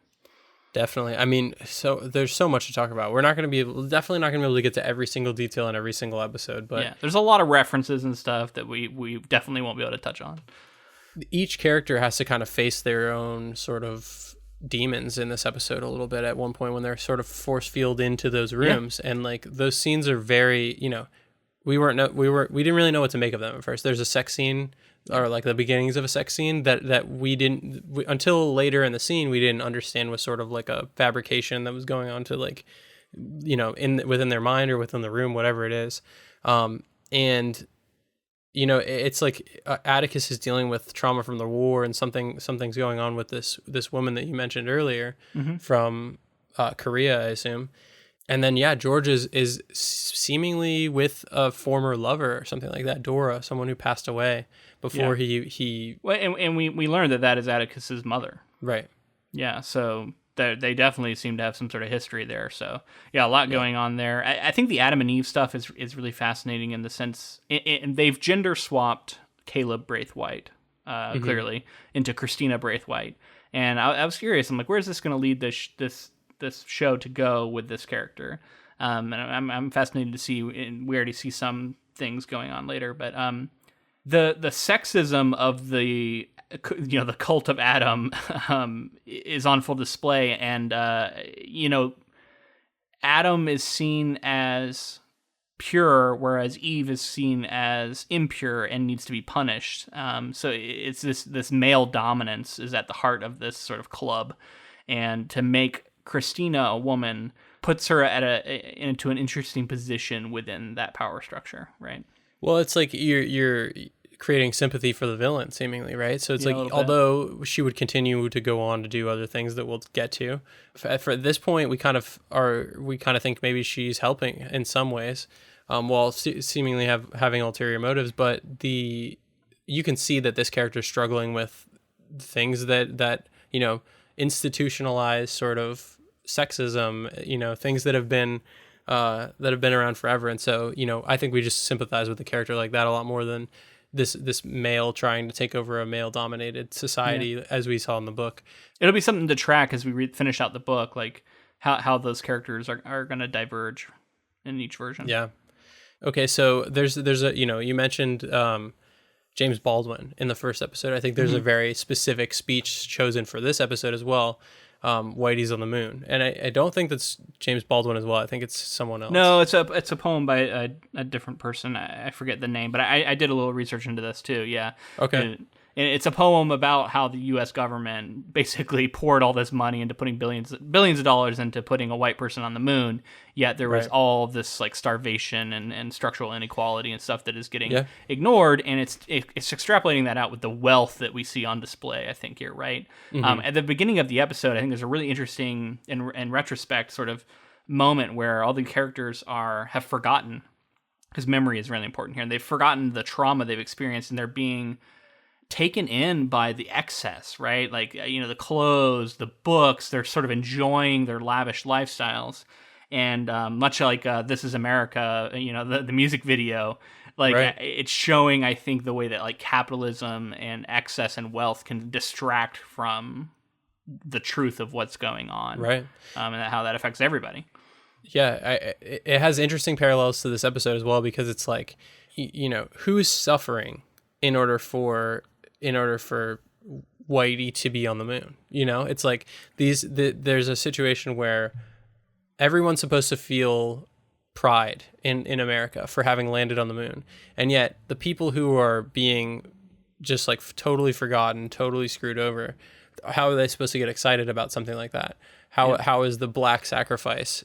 Definitely. I mean, so there's so much to talk about. We're definitely not going to be able to get to every single detail in every single episode, but yeah, there's a lot of references and stuff that we definitely won't be able to touch on. Each character has to kind of face their own sort of demons in this episode a little bit at one point when they're sort of force fielded into those rooms. Yeah. And like those scenes are very, we didn't really know what to make of them at first. There's a sex scene, or like the beginnings of a sex scene that we didn't until later in the scene we didn't understand was sort of like a fabrication that was going on to like, within their mind or within the room, whatever it is. And it's like Atticus is dealing with trauma from the war, and something's going on with this woman that you mentioned earlier, mm-hmm. from Korea, I assume. And then, George is seemingly with a former lover or something like that, Dora, someone who passed away before he. Well, and we learned that is Atticus's mother. Right. Yeah, so they definitely seem to have some sort of history there. So, a lot going on there. I think the Adam and Eve stuff is really fascinating in the sense, and they've gender swapped Caleb Braithwhite, mm-hmm. clearly, into Christina Braithwhite. And I was curious. I'm like, where's this going to lead this show to go with this character? And I'm fascinated to see, and we already see some things going on later, but the sexism of the cult of Adam is on full display, and Adam is seen as pure, whereas Eve is seen as impure and needs to be punished. So it's this male dominance is at the heart of this sort of club, and to make Christina a woman puts her into an interesting position within that power structure, right? Well, it's like you're creating sympathy for the villain, seemingly, right? So it's like, although she would continue to go on to do other things that we'll get to, for this point, we kind of think maybe she's helping in some ways, while seemingly having ulterior motives. But you can see that this character is struggling with things that institutionalized sort of sexism, things that have been around forever. And so, I think we just sympathize with the character like that a lot more than this male trying to take over a male dominated society, as we saw in the book. It'll be something to track as we finish out the book, like how those characters are going to diverge in each version. Yeah. Okay. So there's a, you mentioned, James Baldwin in the first episode. I think there's mm-hmm. a very specific speech chosen for this episode as well. Whitey's on the Moon, and I don't think that's James Baldwin as well. I think it's someone else. No, it's a poem by a different person. I forget the name, but I did a little research into this too. Yeah. Okay. And it's a poem about how the U.S. government basically poured all this money into putting billions of dollars into putting a white person on the moon. Yet there was all this like starvation and structural inequality and stuff that is getting ignored. And it's extrapolating that out with the wealth that we see on display, I think here, right? Mm-hmm. At the beginning of the episode, I think there's a really interesting, in retrospect, sort of moment where all the characters have forgotten, because memory is really important here. And they've forgotten the trauma they've experienced, and they're being taken in by the excess, right? Like, the clothes, the books, they're sort of enjoying their lavish lifestyles. And much like This Is America, the music video, it's showing, I think, the way that like capitalism and excess and wealth can distract from the truth of what's going on. Right. And how that affects everybody. Yeah, it has interesting parallels to this episode as well, because it's like, who's suffering in order for Whitey to be on the moon. It's like there's a situation where everyone's supposed to feel pride in America for having landed on the moon, and yet the people who are being just like totally forgotten, totally screwed over. How are they supposed to get excited about something like that? How is the black sacrifice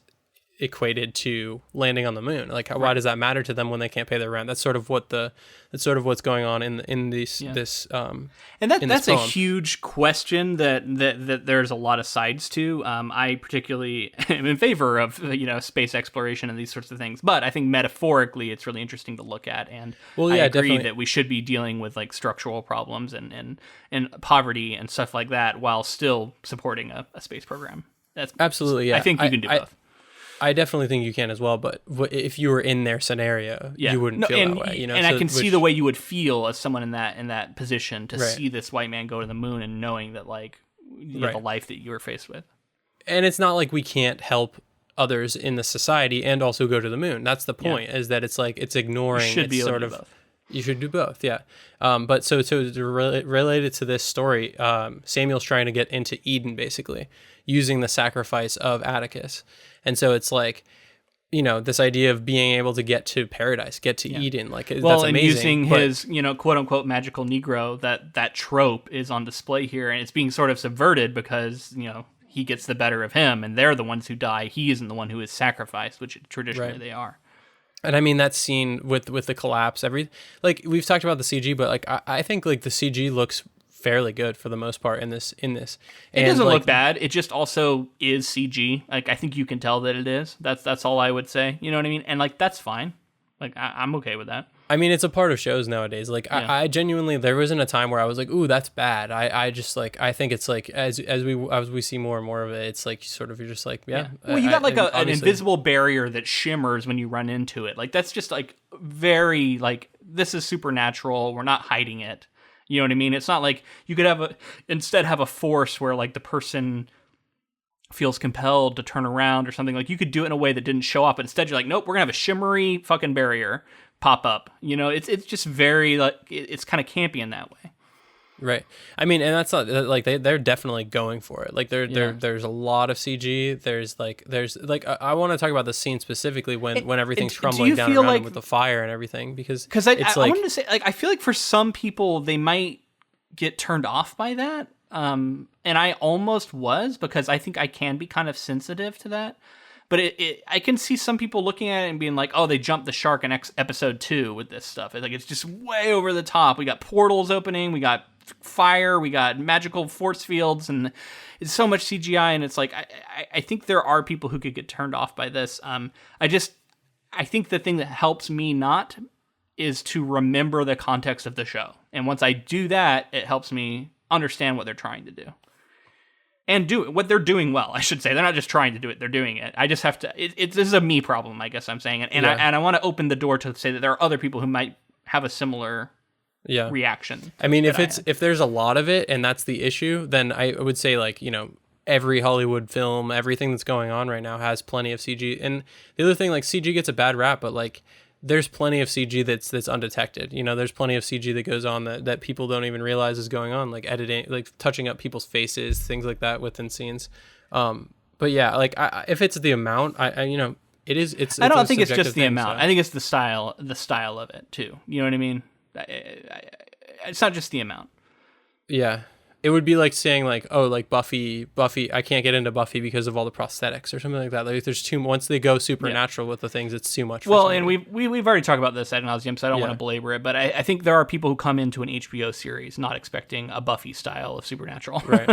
equated to landing on the moon? Like, why does that matter to them when they can't pay their rent? That's sort of what's going on in this and that's a huge question that there's a lot of sides to. I particularly am in favor of space exploration and these sorts of things, but I think metaphorically it's really interesting to look at. And I agree definitely that we should be dealing with like structural problems and poverty and stuff like that while still supporting a space program. That's absolutely, yeah. I think you can do both. I definitely think you can as well, but if you were in their scenario, you wouldn't feel that way. And I can see the way you would feel as someone in that position to see this white man go to the moon and knowing that like the life that you were faced with. And it's not like we can't help others in the society and also go to the moon. That's the point. Is that it's like it's ignoring. You should be able to do both. You should do both, yeah. But so related to this story, Samuel's trying to get into Eden, basically, using the sacrifice of Atticus. And so it's like, this idea of being able to get to paradise, get to Eden, like that's amazing. And using his, quote unquote magical Negro, that trope is on display here, and it's being sort of subverted because, he gets the better of him, and they're the ones who die. He isn't the one who is sacrificed, which traditionally they are. And I mean, that scene with the collapse, like we've talked about the CG, but like I think like the CG looks fairly good for the most part in this. It doesn't look bad. It just also is CG. Like I think you can tell that it is. That's all I would say. You know what I mean? And like that's fine. Like I'm okay with that. I mean, it's a part of shows nowadays. Like I genuinely, there wasn't a time where I was like, "Ooh, that's bad." I just like I think it's like as we see more and more of it, it's like sort of you're just like Well, you got like an invisible barrier that shimmers when you run into it. Like that's just like very like this is supernatural. We're not hiding it. You know what I mean? It's not like you could have a force where like the person feels compelled to turn around or something. Like you could do it in a way that didn't show up. But instead you're like, nope, we're gonna have a shimmery fucking barrier pop up. It's just very like it's kind of campy in that way. Right. I mean, and that's not like they're definitely going for it. Like there's a lot of CG. There's like I want to talk about the scene specifically when everything's crumbling down around them with the fire and everything because I wanted to say like I feel like for some people they might get turned off by that. And I almost was because I think I can be kind of sensitive to that. But I can see some people looking at it and being like, oh, they jumped the shark in episode 2 with this stuff. It's just way over the top. We got portals opening, we got fire, we got magical force fields, and it's so much CGI. And it's like, I think there are people who could get turned off by this. I think the thing that helps me not is to remember the context of the show. And once I do that, it helps me understand what they're trying to do. And do what they're doing well, I should say. They're not just trying to do it; they're doing it. I just have to. This is a me problem, I guess I'm saying, I want to open the door to say that there are other people who might have a similar reaction. I mean, if there's a lot of it, and that's the issue, then I would say like every Hollywood film, everything that's going on right now has plenty of CG. And the other thing, like CG gets a bad rap, but like there's plenty of CG that's undetected. There's plenty of CG that goes on that people don't even realize is going on, like editing, like touching up people's faces, things like that within scenes. But yeah, like if it's the amount, it's I don't think it's just the amount. So. I think it's the style of it too. You know what I mean? It's not just the amount. Yeah. It would be like saying like, oh, like Buffy, I can't get into Buffy because of all the prosthetics or something like that. Like there's once they go supernatural with the things, it's too much. Well, and we've already talked about this ad nauseum, so I don't want to belabor it. But I think there are people who come into an HBO series not expecting a Buffy style of supernatural. Right.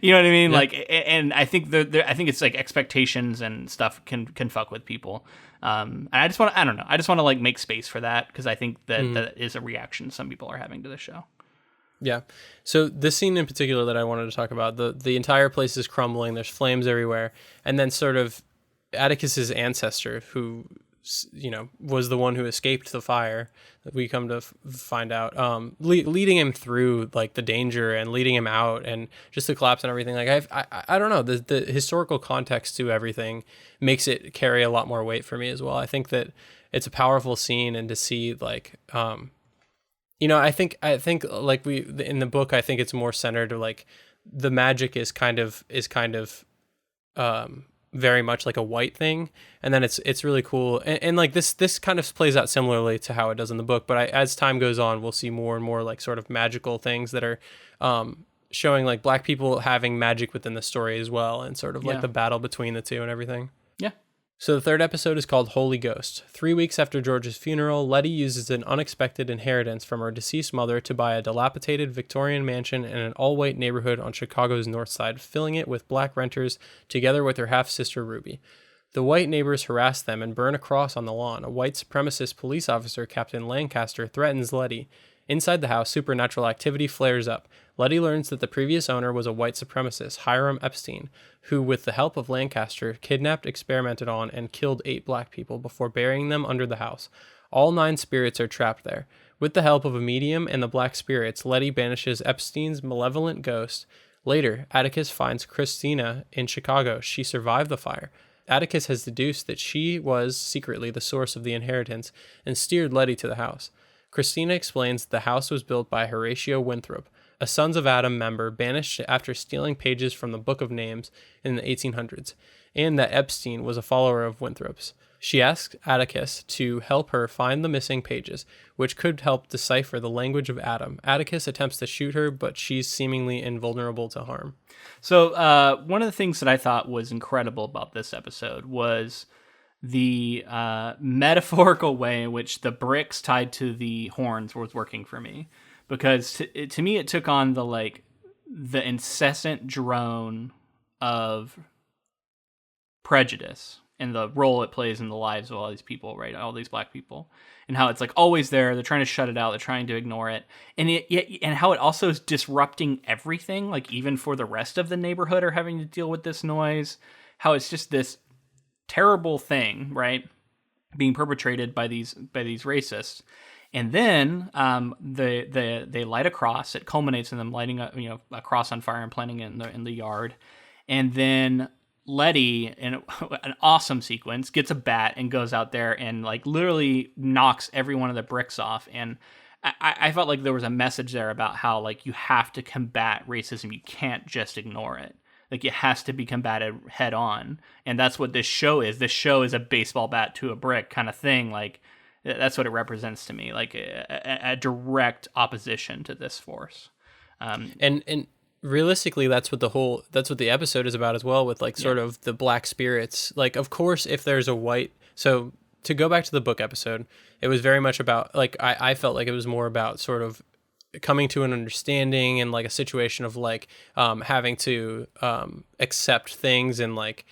You know what I mean? Yeah. Like, and I think I think it's like expectations and stuff can fuck with people. And I just want to like make space for that because I think that is a reaction some people are having to the show. Yeah. So this scene in particular that I wanted to talk about, the entire place is crumbling. There's flames everywhere. And then sort of Atticus's ancestor, who, was the one who escaped the fire, that we come to find out, leading him through like the danger and leading him out and just the collapse and everything. Like I don't know, the historical context to everything makes it carry a lot more weight for me as well. I think that it's a powerful scene, and to see like, I think like in the book, I think it's more centered to like the magic is kind of very much like a white thing, and then it's really cool, and like this kind of plays out similarly to how it does in the book, but as time goes on, we'll see more and more like sort of magical things that are showing like black people having magic within the story as well, and sort of like the battle between the two and everything. Yeah. So the third episode is called Holy Ghost. 3 weeks after George's funeral, Letty uses an unexpected inheritance from her deceased mother to buy a dilapidated Victorian mansion in an all-white neighborhood on Chicago's north side, filling it with black renters together with her half-sister Ruby. The white neighbors harass them and burn a cross on the lawn. A white supremacist police officer, Captain Lancaster, threatens Letty. Inside the house, supernatural activity flares up. Letty learns that the previous owner was a white supremacist, Hiram Epstein, who, with the help of Lancaster, kidnapped, experimented on, and killed 8 black people before burying them under the house. All 9 spirits are trapped there. With the help of a medium and the black spirits, Letty banishes Epstein's malevolent ghost. Later, Atticus finds Christina in Chicago. She survived the fire. Atticus has deduced that she was secretly the source of the inheritance and steered Letty to the house. Christina explains that the house was built by Horatio Winthrop, a Sons of Adam member banished after stealing pages from the Book of Names in the 1800s, and that Epstein was a follower of Winthrop's. She asks Atticus to help her find the missing pages, which could help decipher the language of Adam. Atticus attempts to shoot her, but she's seemingly invulnerable to harm. So one of the things that I thought was incredible about this episode was the metaphorical way in which the bricks tied to the horns was working for me, because to me it took on the incessant drone of prejudice and the role it plays in the lives of all these people, right? All these black people, and how it's like always there. They're trying to shut it out. They're trying to ignore it, and how it also is disrupting everything. Like even for the rest of the neighborhood are having to deal with this noise. How it's just this terrible thing, right, being perpetrated by these racists, and then they light a cross. It culminates in them lighting a cross on fire and planting it in the yard, and then Letty, in an awesome sequence, gets a bat and goes out there and like literally knocks every one of the bricks off. And I felt like there was a message there about how like you have to combat racism. You can't just ignore it. Like it has to be combated head on. And that's what this show is. This show is a baseball bat to a brick kind of thing. Like that's what it represents to me. Like a direct opposition to this force. And realistically, that's what the episode is about as well, with like sort of the black spirits. Like, of course, if there's a white, so to go back to the book episode, it was very much about like, I felt like it was more about sort of coming to an understanding and like a situation of like having to accept things, and like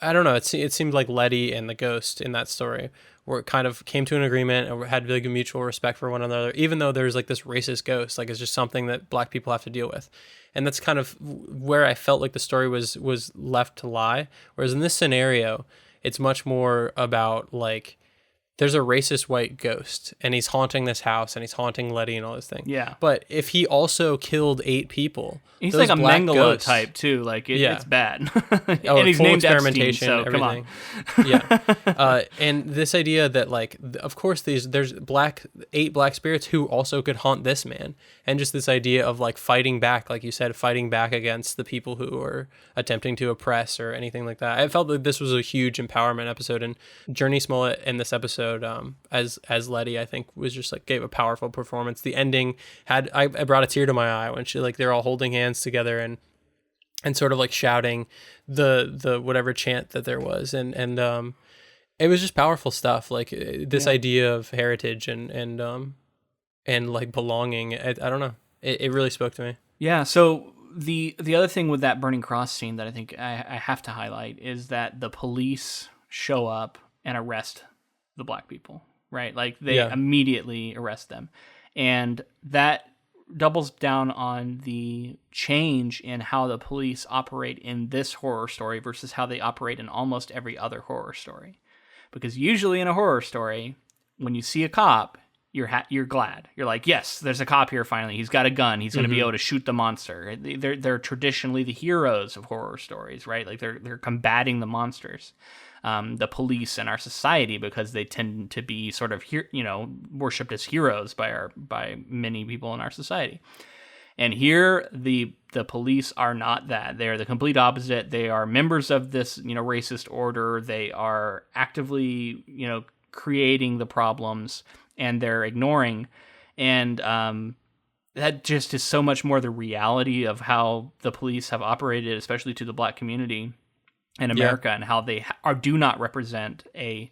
I don't know, it seemed like Letty and the ghost in that story where it kind of came to an agreement and had like a mutual respect for one another, even though there's like this racist ghost. Like it's just something that black people have to deal with. And that's kind of where I felt like the story was left to lie. Whereas in this scenario, it's much more about like, there's a racist white ghost and he's haunting this house and he's haunting Letty and all those things. Yeah. But if he also killed 8 people, he's like a Mengele type too. Like it's bad. And he's named Epstein, so everything. Come on. Yeah. And this idea that like, of course there's 8 black spirits who also could haunt this man. And just this idea of like fighting back, like you said, fighting back against the people who are attempting to oppress or anything like that. I felt that this was a huge empowerment episode, and Jurnee Smollett in this episode, as Letty, I think was just like gave a powerful performance. The ending I brought a tear to my eye when she like they're all holding hands together and sort of like shouting the whatever chant that there was, and it was just powerful stuff. Like this idea of heritage and like belonging. I don't know. It really spoke to me. Yeah. So the other thing with that burning cross scene that I think I have to highlight is that the police show up and arrest the black people, right? Like they immediately arrest them. And that doubles down on the change in how the police operate in this horror story versus how they operate in almost every other horror story. Because usually in a horror story, when you see a cop, you're glad. You're like, yes, there's a cop here finally. He's got a gun. He's going to be able to shoot the monster. They're traditionally the heroes of horror stories, right? Like they're combating the monsters. The police in our society, because they tend to be sort of worshipped as heroes by many people in our society. And here, the police are not that. They're the complete opposite. They are members of this, racist order. They are actively, creating the problems, and they're ignoring. And that just is so much more the reality of how the police have operated, especially to the Black community in America, and how they do not represent a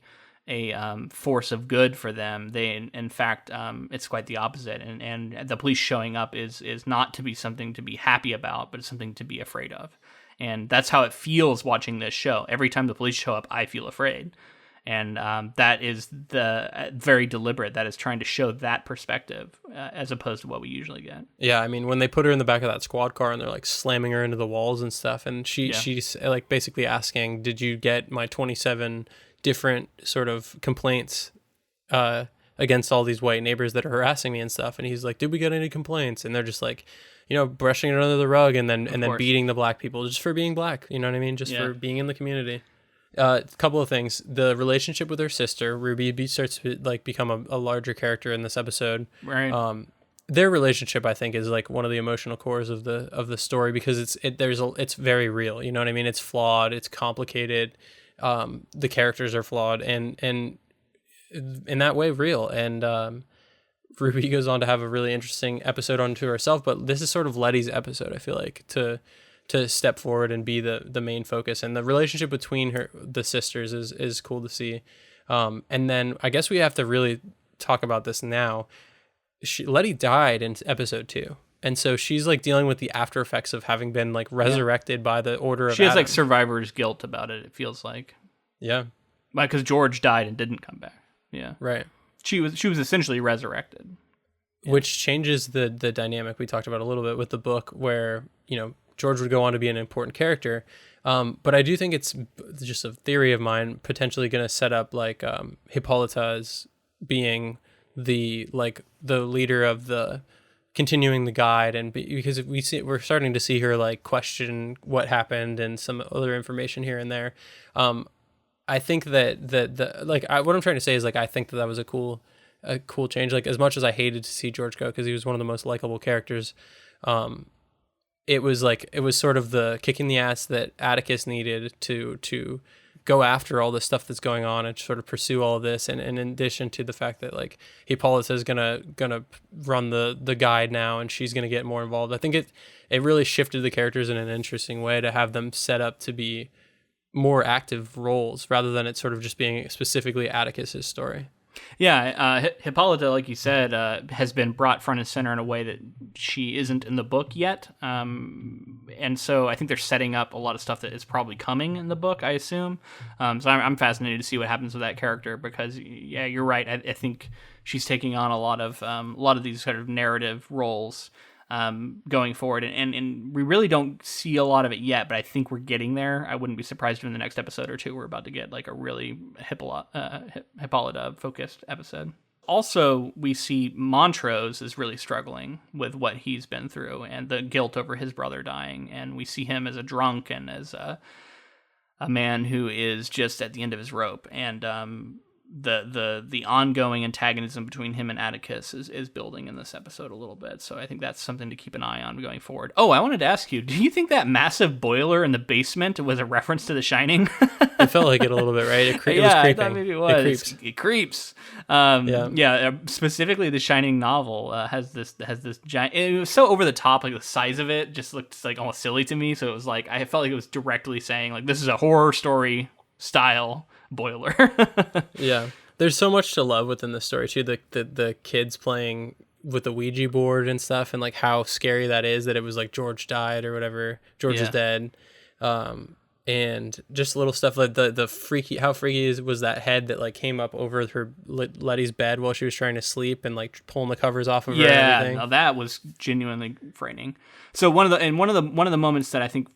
force of good for them. They, in fact, it's quite the opposite. And the police showing up is not to be something to be happy about, but it's something to be afraid of. And that's how it feels watching this show. Every time the police show up, I feel afraid. And that is very deliberate. That is trying to show that perspective as opposed to what we usually get. Yeah, I mean, when they put her in the back of that squad car and they're like slamming her into the walls and stuff, and she's like basically asking, "Did you get my 27 different sort of complaints against all these white neighbors that are harassing me and stuff?" And he's like, "Did we get any complaints?" And they're just like, brushing it under the rug and then beating the Black people just for being Black. You know what I mean? Just for being in the community. A couple of things. The relationship with her sister, Ruby, starts to like become a larger character in this episode. Right. Their relationship, I think, is like one of the emotional cores of the story, because it's very real. You know what I mean? It's flawed. It's complicated. The characters are flawed and in that way real. And Ruby goes on to have a really interesting episode onto herself, but this is sort of Letty's episode, I feel like, to step forward and be the main focus. And the relationship between the sisters is cool to see. And then I guess we have to really talk about this now. Letty died in episode 2. And so she's like dealing with the after effects of having been like resurrected by the order of She has Adam. like survivor's guilt about it feels like. Yeah. Because George died and didn't come back. Yeah. Right. She was essentially resurrected. Yeah. Which changes the dynamic we talked about a little bit with the book, where, George would go on to be an important character. But I do think it's just a theory of mine, potentially going to set up like Hippolyta as being the leader of the continuing the guide, and because we're starting to see her like question what happened and some other information here and there. I think that what I'm trying to say is like I think that was a cool change. Like, as much as I hated to see George go because he was one of the most likable characters, it was sort of the kick in the ass that Atticus needed to go after all the stuff that's going on and sort of pursue all of this. And in addition to the fact that like Hippolyta is gonna run the guide now, and she's gonna get more involved. I think it really shifted the characters in an interesting way to have them set up to be more active roles rather than it sort of just being specifically Atticus's story. Yeah, Hippolyta, like you said, has been brought front and center in a way that she isn't in the book yet. And so I think they're setting up a lot of stuff that is probably coming in the book, I assume. So I'm fascinated to see what happens with that character, because, yeah, you're right. I think she's taking on a lot of these sort of narrative roles going forward. And we really don't see a lot of it yet, but I think we're getting there. I wouldn't be surprised if in the next episode or two we're about to get like a really Hippolyta-focused episode. Also, we see Montrose is really struggling with what he's been through and the guilt over his brother dying. And we see him as a drunk and as a man who is just at the end of his rope. And the ongoing antagonism between him and Atticus is building in this episode a little bit. So I think that's something to keep an eye on going forward. Oh, I wanted to ask you, do you think that massive boiler in the basement was a reference to The Shining? It felt like it a it was creeping. I thought maybe it was. It creeps. Specifically the Shining novel has this giant, it was so over the top, like the size of it just looked like almost silly to me. So it was like, I felt like it was directly saying like, this is a horror story style boiler. Yeah, there's so much to love within the story too. The kids playing with the Ouija board and stuff, and like how scary that is, that it was like George died or whatever, George is dead, and just little stuff like the how freaky was that head that like came up over her Letty's bed while she was trying to sleep and like pulling the covers off of her. And everything. No, that was genuinely frightening. So one of the moments that I think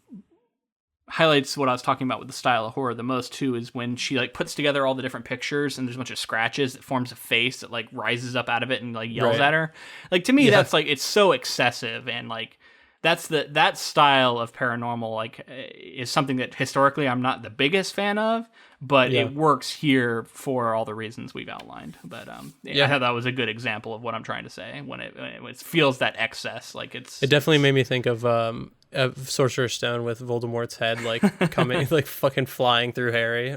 highlights what I was talking about with the style of horror the most too is when she like puts together all the different pictures and there's a bunch of scratches that forms a face that like rises up out of it and like yells at her. Like, to me, that's like, it's so excessive, and like that style of paranormal like is something that historically I'm not the biggest fan of, but it works here for all the reasons we've outlined. But I thought that was a good example of what I'm trying to say when it feels that excess, like it definitely made me think of Sorcerer's Stone with Voldemort's head like coming like fucking flying through Harry.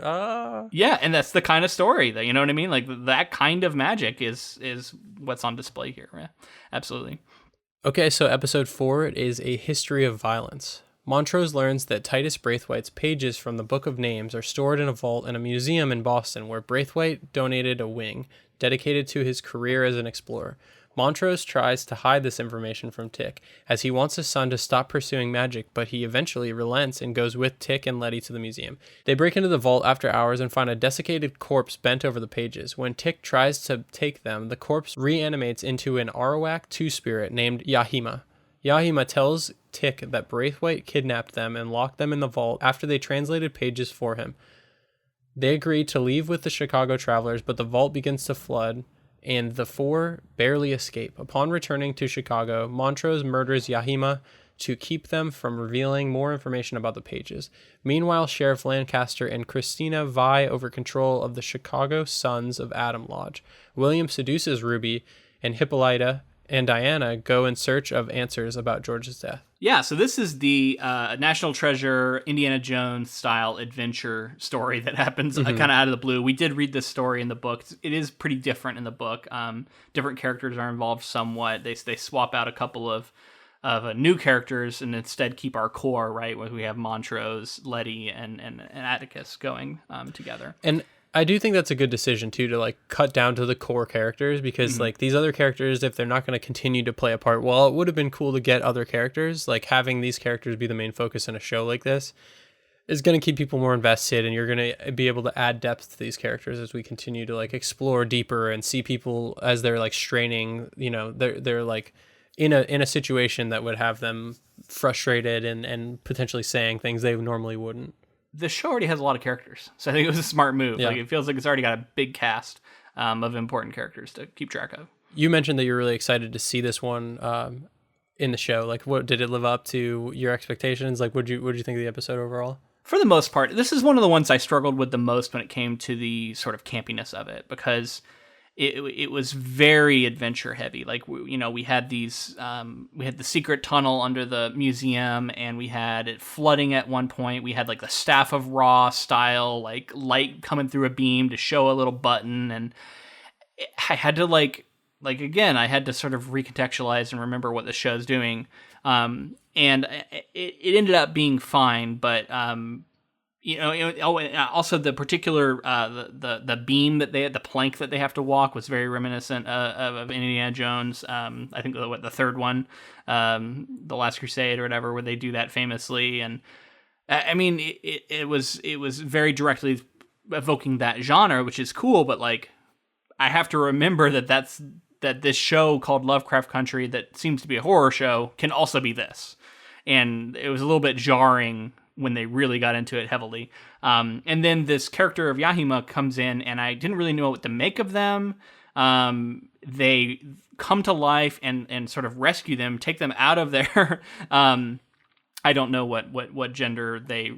Yeah, and that's the kind of story that, you know what I mean, like that kind of magic is what's on display here. Yeah, absolutely. Okay, so episode 4 is a history of violence. Montrose learns that Titus Braithwhite's pages from the Book of Names are stored in a vault in a museum in Boston where Braithwhite donated a wing dedicated to his career as an explorer. Montrose tries to hide this information from Tick, as he wants his son to stop pursuing magic, but he eventually relents and goes with Tick and Letty to the museum. They break into the vault after hours and find a desiccated corpse bent over the pages. When Tick tries to take them, the corpse reanimates into an Arawak two-spirit named Yahima. Yahima tells Tick that Braithwhite kidnapped them and locked them in the vault after they translated pages for him. They agree to leave with the Chicago travelers, but the vault begins to flood, and the four barely escape. Upon returning to Chicago, Montrose murders Yahima to keep them from revealing more information about the pages. Meanwhile, Sheriff Lancaster and Christina vie over control of the Chicago Sons of Adam Lodge. William seduces Ruby, and Hippolyta and Diana go in search of answers about George's death. Yeah, so this is the National Treasure, Indiana Jones style adventure story that happens kind of out of the blue. We did read this story in the book. It is pretty different in the book. Different characters are involved somewhat. They swap out a couple of new characters and instead keep our core, right? Where we have Montrose, Letty, and Atticus going together. And I do think that's a good decision too, to like cut down to the core characters, because like these other characters, if they're not going to continue to play a part, well, it would have been cool to get other characters. Like having these characters be the main focus in a show like this is going to keep people more invested, and you're going to be able to add depth to these characters as we continue to like explore deeper and see people as they're like straining, you know, they're like in a situation that would have them frustrated and potentially saying things they normally wouldn't. The show already has a lot of characters, so I think it was a smart move. Yeah. Like it feels like it's already got a big cast of important characters to keep track of. You mentioned that you're really excited to see this one in the show. Like, what did it live up to your expectations? Like, what'd you think of the episode overall? For the most part, this is one of the ones I struggled with the most when it came to the sort of campiness of it, because it was very adventure heavy. Like, we had these, we had the secret tunnel under the museum, and we had it flooding at one point. We had like the Staff of Ra style, like light coming through a beam to show a little button. And I had to again, I had to sort of recontextualize and remember what the show's doing. And it ended up being fine, but, also the particular the beam that the plank that they have to walk was very reminiscent of Indiana Jones. I think the third one, The Last Crusade or whatever, where they do that famously. And I mean, it was very directly evoking that genre, which is cool. But like, I have to remember that this show called Lovecraft Country, that seems to be a horror show, can also be this. And it was a little bit jarring when they really got into it heavily. And then this character of Yahima comes in, and I didn't really know what to make of them. They come to life and sort of rescue them, take them out of their... I don't know what gender they,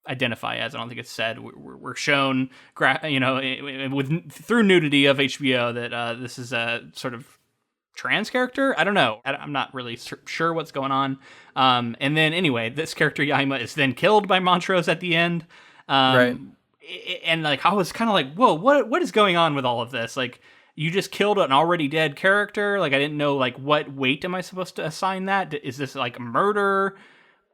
identify as. I don't think it's said. We're shown, through nudity of HBO that this is a sort of trans character. I don't know. I'm not really sure what's going on. And then anyway, this character Yahima is then killed by Montrose at the end. Right. And like, I was kind of like, whoa, what is going on with all of this? Like, you just killed an already dead character. Like, I didn't know, like, what weight am I supposed to assign that? Is this like murder?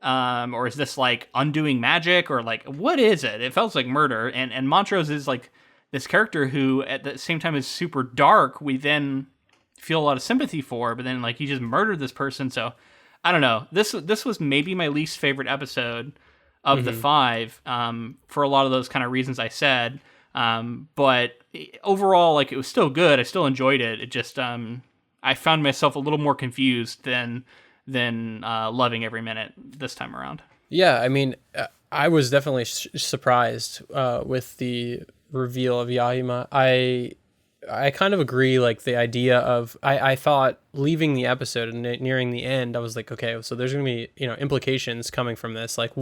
Or is this like undoing magic, or like, what is it? It felt like murder. And Montrose is like this character who at the same time is super dark. We then feel a lot of sympathy for, but then like he just murdered this person. So I don't know. This was maybe my least favorite episode of the 5, for a lot of those kind of reasons I said. But overall, like, it was still good. I still enjoyed it. It just, I found myself a little more confused than loving every minute this time around. Yeah, I mean, I was definitely surprised with the reveal of Yahima. I kind of agree. Like the idea of, I thought leaving the episode and nearing the end, I was like, okay, so there's going to be, implications coming from this. Like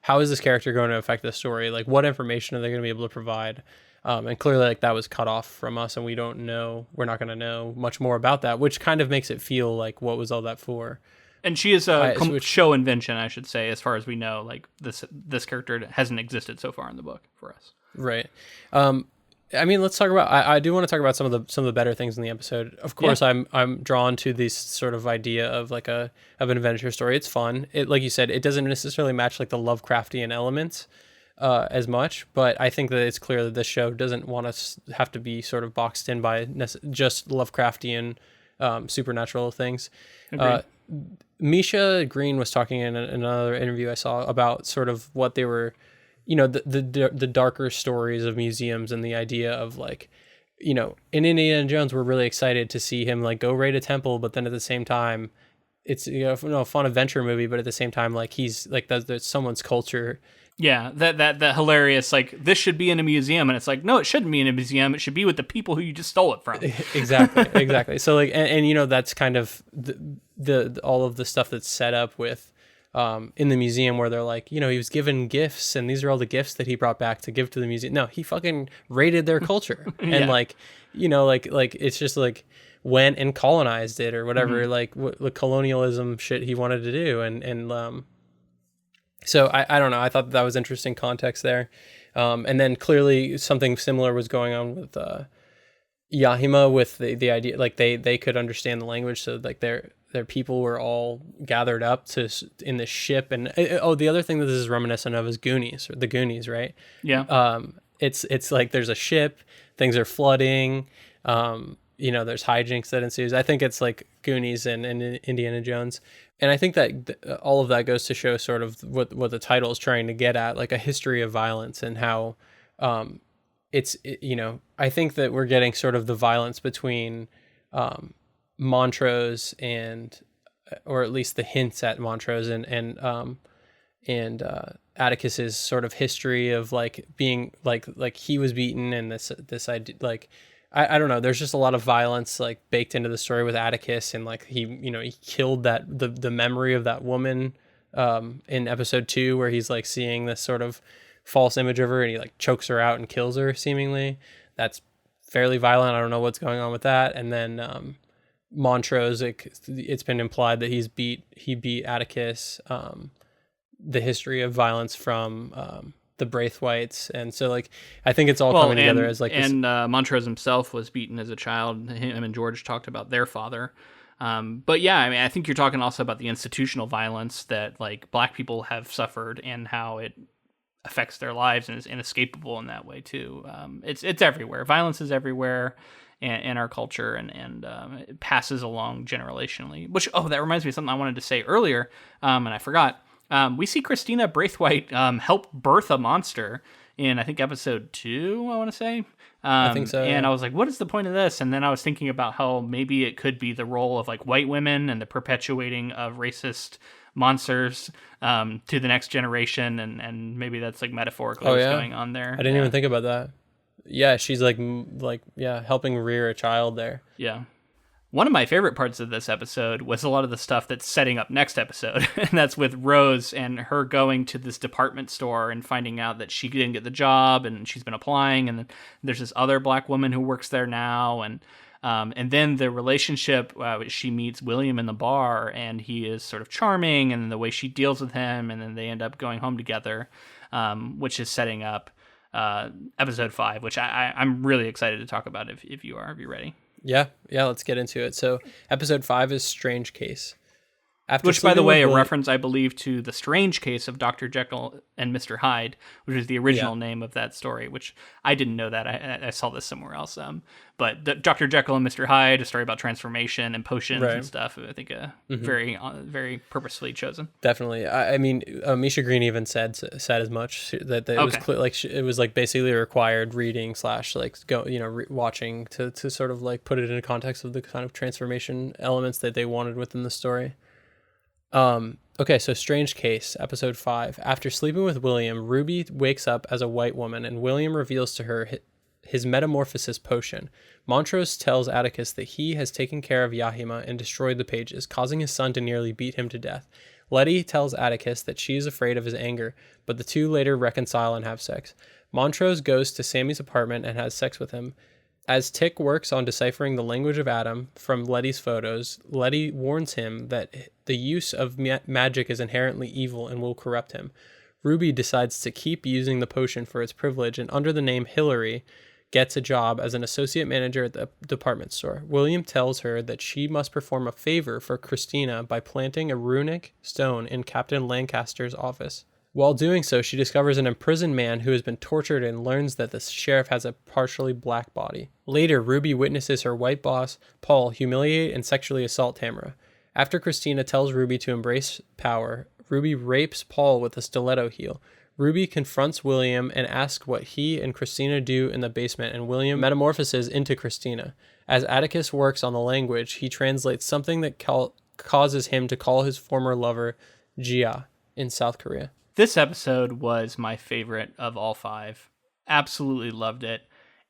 how is this character going to affect the story? Like what information are they going to be able to provide? And clearly like that was cut off from us and we're not going to know much more about that, which kind of makes it feel like what was all that for? And she is a show invention, I should say, as far as we know. Like this character hasn't existed so far in the book for us. Right. I mean, let's talk about. I do want to talk about some of the better things in the episode. Of course, yeah. I'm drawn to this sort of idea of like of an adventure story. It's fun. It, like you said, it doesn't necessarily match like the Lovecraftian elements as much, but I think that it's clear that this show doesn't want us have to be sort of boxed in by just Lovecraftian supernatural things. Misha Green was talking in another interview I saw about sort of what they were, the darker stories of museums and the idea of like, in Indiana Jones, we're really excited to see him like go raid a temple, but then at the same time, it's a fun adventure movie, but at the same time, like he's like that's someone's culture. Yeah, that hilarious, like, this should be in a museum, and it's like, no, it shouldn't be in a museum. It should be with the people who you just stole it from. Exactly. So like, and that's kind of the all of the stuff that's set up with in the museum where they're like, he was given gifts, and these are all the gifts that he brought back to give to the museum. No, he fucking raided their culture, and like, like it's just like went and colonized it or whatever, like what colonialism shit he wanted to do, and so I don't know. I thought that was interesting context there. And then clearly something similar was going on with Yahima with the idea, like they could understand the language. So like their people were all gathered up in this ship. And the other thing that this is reminiscent of is Goonies, or the Goonies, right? Yeah. It's like there's a ship, things are flooding, there's hijinks that ensues. I think it's like Goonies and Indiana Jones. And I think that all of that goes to show sort of what the title is trying to get at, like a history of violence and how I think that we're getting sort of the violence between Montrose or at least the hints at Montrose and Atticus's sort of history of like being like he was beaten, and this idea, like I don't know. There's just a lot of violence like baked into the story with Atticus, and like he killed the memory of that woman in episode 2, where he's like seeing this sort of false image of her, and he like chokes her out and kills her seemingly. That's fairly violent. I don't know what's going on with that. And then Montrose, it's been implied that he beat Atticus. The history of violence from the Braithwhites, and so like I think it's all coming together as like Montrose himself was beaten as a child. Him and George talked about their father, but yeah, I mean, I think you're talking also about the institutional violence that like Black people have suffered and how it affects their lives and is inescapable in that way too. It's everywhere. Violence is everywhere in our culture, and it passes along generationally. Which that reminds me of something I wanted to say earlier, and I forgot. We see Christina Braithwhite help birth a monster in, I think, episode 2, I want to say. I think so. And yeah. I was like, what is the point of this? And then I was thinking about how maybe it could be the role of like white women and the perpetuating of racist monsters to the next generation. And maybe that's like metaphorically what's going on there. I didn't even think about that. Yeah, she's like helping rear a child there. Yeah. One of my favorite parts of this episode was a lot of the stuff that's setting up next episode, and that's with Rose and her going to this department store and finding out that she didn't get the job and she's been applying, and then there's this other Black woman who works there now, and then the relationship, she meets William in the bar, and he is sort of charming, and the way she deals with him, and then they end up going home together, which is setting up episode 5, which I'm really excited to talk about if you're ready. Yeah, let's get into it. So episode 5 is Strange Case. Which, by the way, a reference, I believe, to The Strange Case of Dr. Jekyll and Mr. Hyde, which is the original name of that story, which I didn't know that. I saw this somewhere else. But Dr. Jekyll and Mr. Hyde, a story about transformation and potions and stuff, I think very, very purposefully chosen. Definitely. I mean, Misha Green even said as much, that it was clear, like it was like basically a required reading / like watching to sort of like put it in a context of the kind of transformation elements that they wanted within the story. Okay, so Strange Case, episode 5. After sleeping with William, Ruby wakes up as a white woman, and William reveals to her his metamorphosis potion. Montrose tells Atticus that he has taken care of Yahima and destroyed the pages, causing his son to nearly beat him to death. Letty tells Atticus that she is afraid of his anger, but the two later reconcile and have sex. Montrose goes to Sammy's apartment and has sex with him. As Tick works on deciphering the language of Adam from Letty's photos, Letty warns him that the use of magic is inherently evil and will corrupt him. Ruby decides to keep using the potion for its privilege, and under the name Hillary, gets a job as an associate manager at the department store. William tells her that she must perform a favor for Christina by planting a runic stone in Captain Lancaster's office. While doing so, she discovers an imprisoned man who has been tortured and learns that the sheriff has a partially black body. Later, Ruby witnesses her white boss, Paul, humiliate and sexually assault Tamara. After Christina tells Ruby to embrace power, Ruby rapes Paul with a stiletto heel. Ruby confronts William and asks what he and Christina do in the basement, and William metamorphoses into Christina. As Atticus works on the language, he translates something that causes him to call his former lover Jia in South Korea. This episode was my favorite of all 5. Absolutely loved it.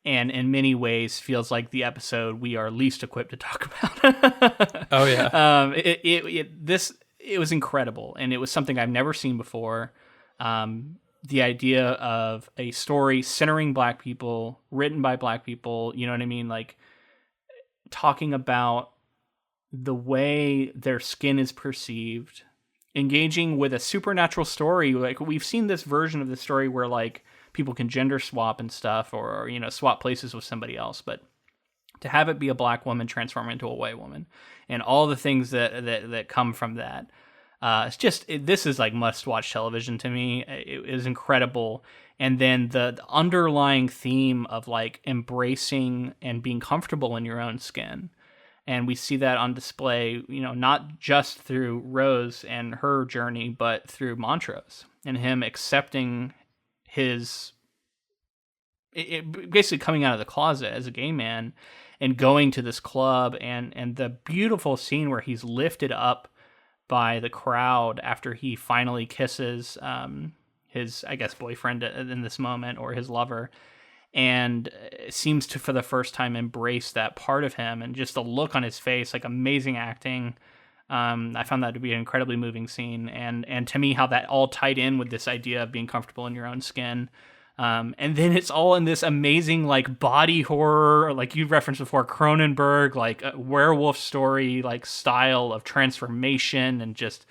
And in many ways feels like the episode we are least equipped to talk about. Oh, yeah. It was incredible. And it was something I've never seen before. The idea of a story centering Black people, written by Black people, you know what I mean? Like talking about the way their skin is perceived, engaging with a supernatural story. Like we've seen this version of the story where like people can gender swap and stuff, or you know, swap places with somebody else, but to have it be a Black woman transform into a white woman and all the things that come from that, this is like must watch television to me. It is incredible. And then the underlying theme of like embracing and being comfortable in your own skin. And we see that on display, you know, not just through Rose and her journey, but through Montrose and him accepting basically coming out of the closet as a gay man and going to this club, and the beautiful scene where he's lifted up by the crowd after he finally kisses his, I guess, boyfriend in this moment, or his lover, and seems to, for the first time, embrace that part of him, and just the look on his face, like amazing acting. I found that to be an incredibly moving scene, and to me, how that all tied in with this idea of being comfortable in your own skin. And then it's all in this amazing, like, body horror, like you referenced before, Cronenberg, like a werewolf story, like style of transformation, and just,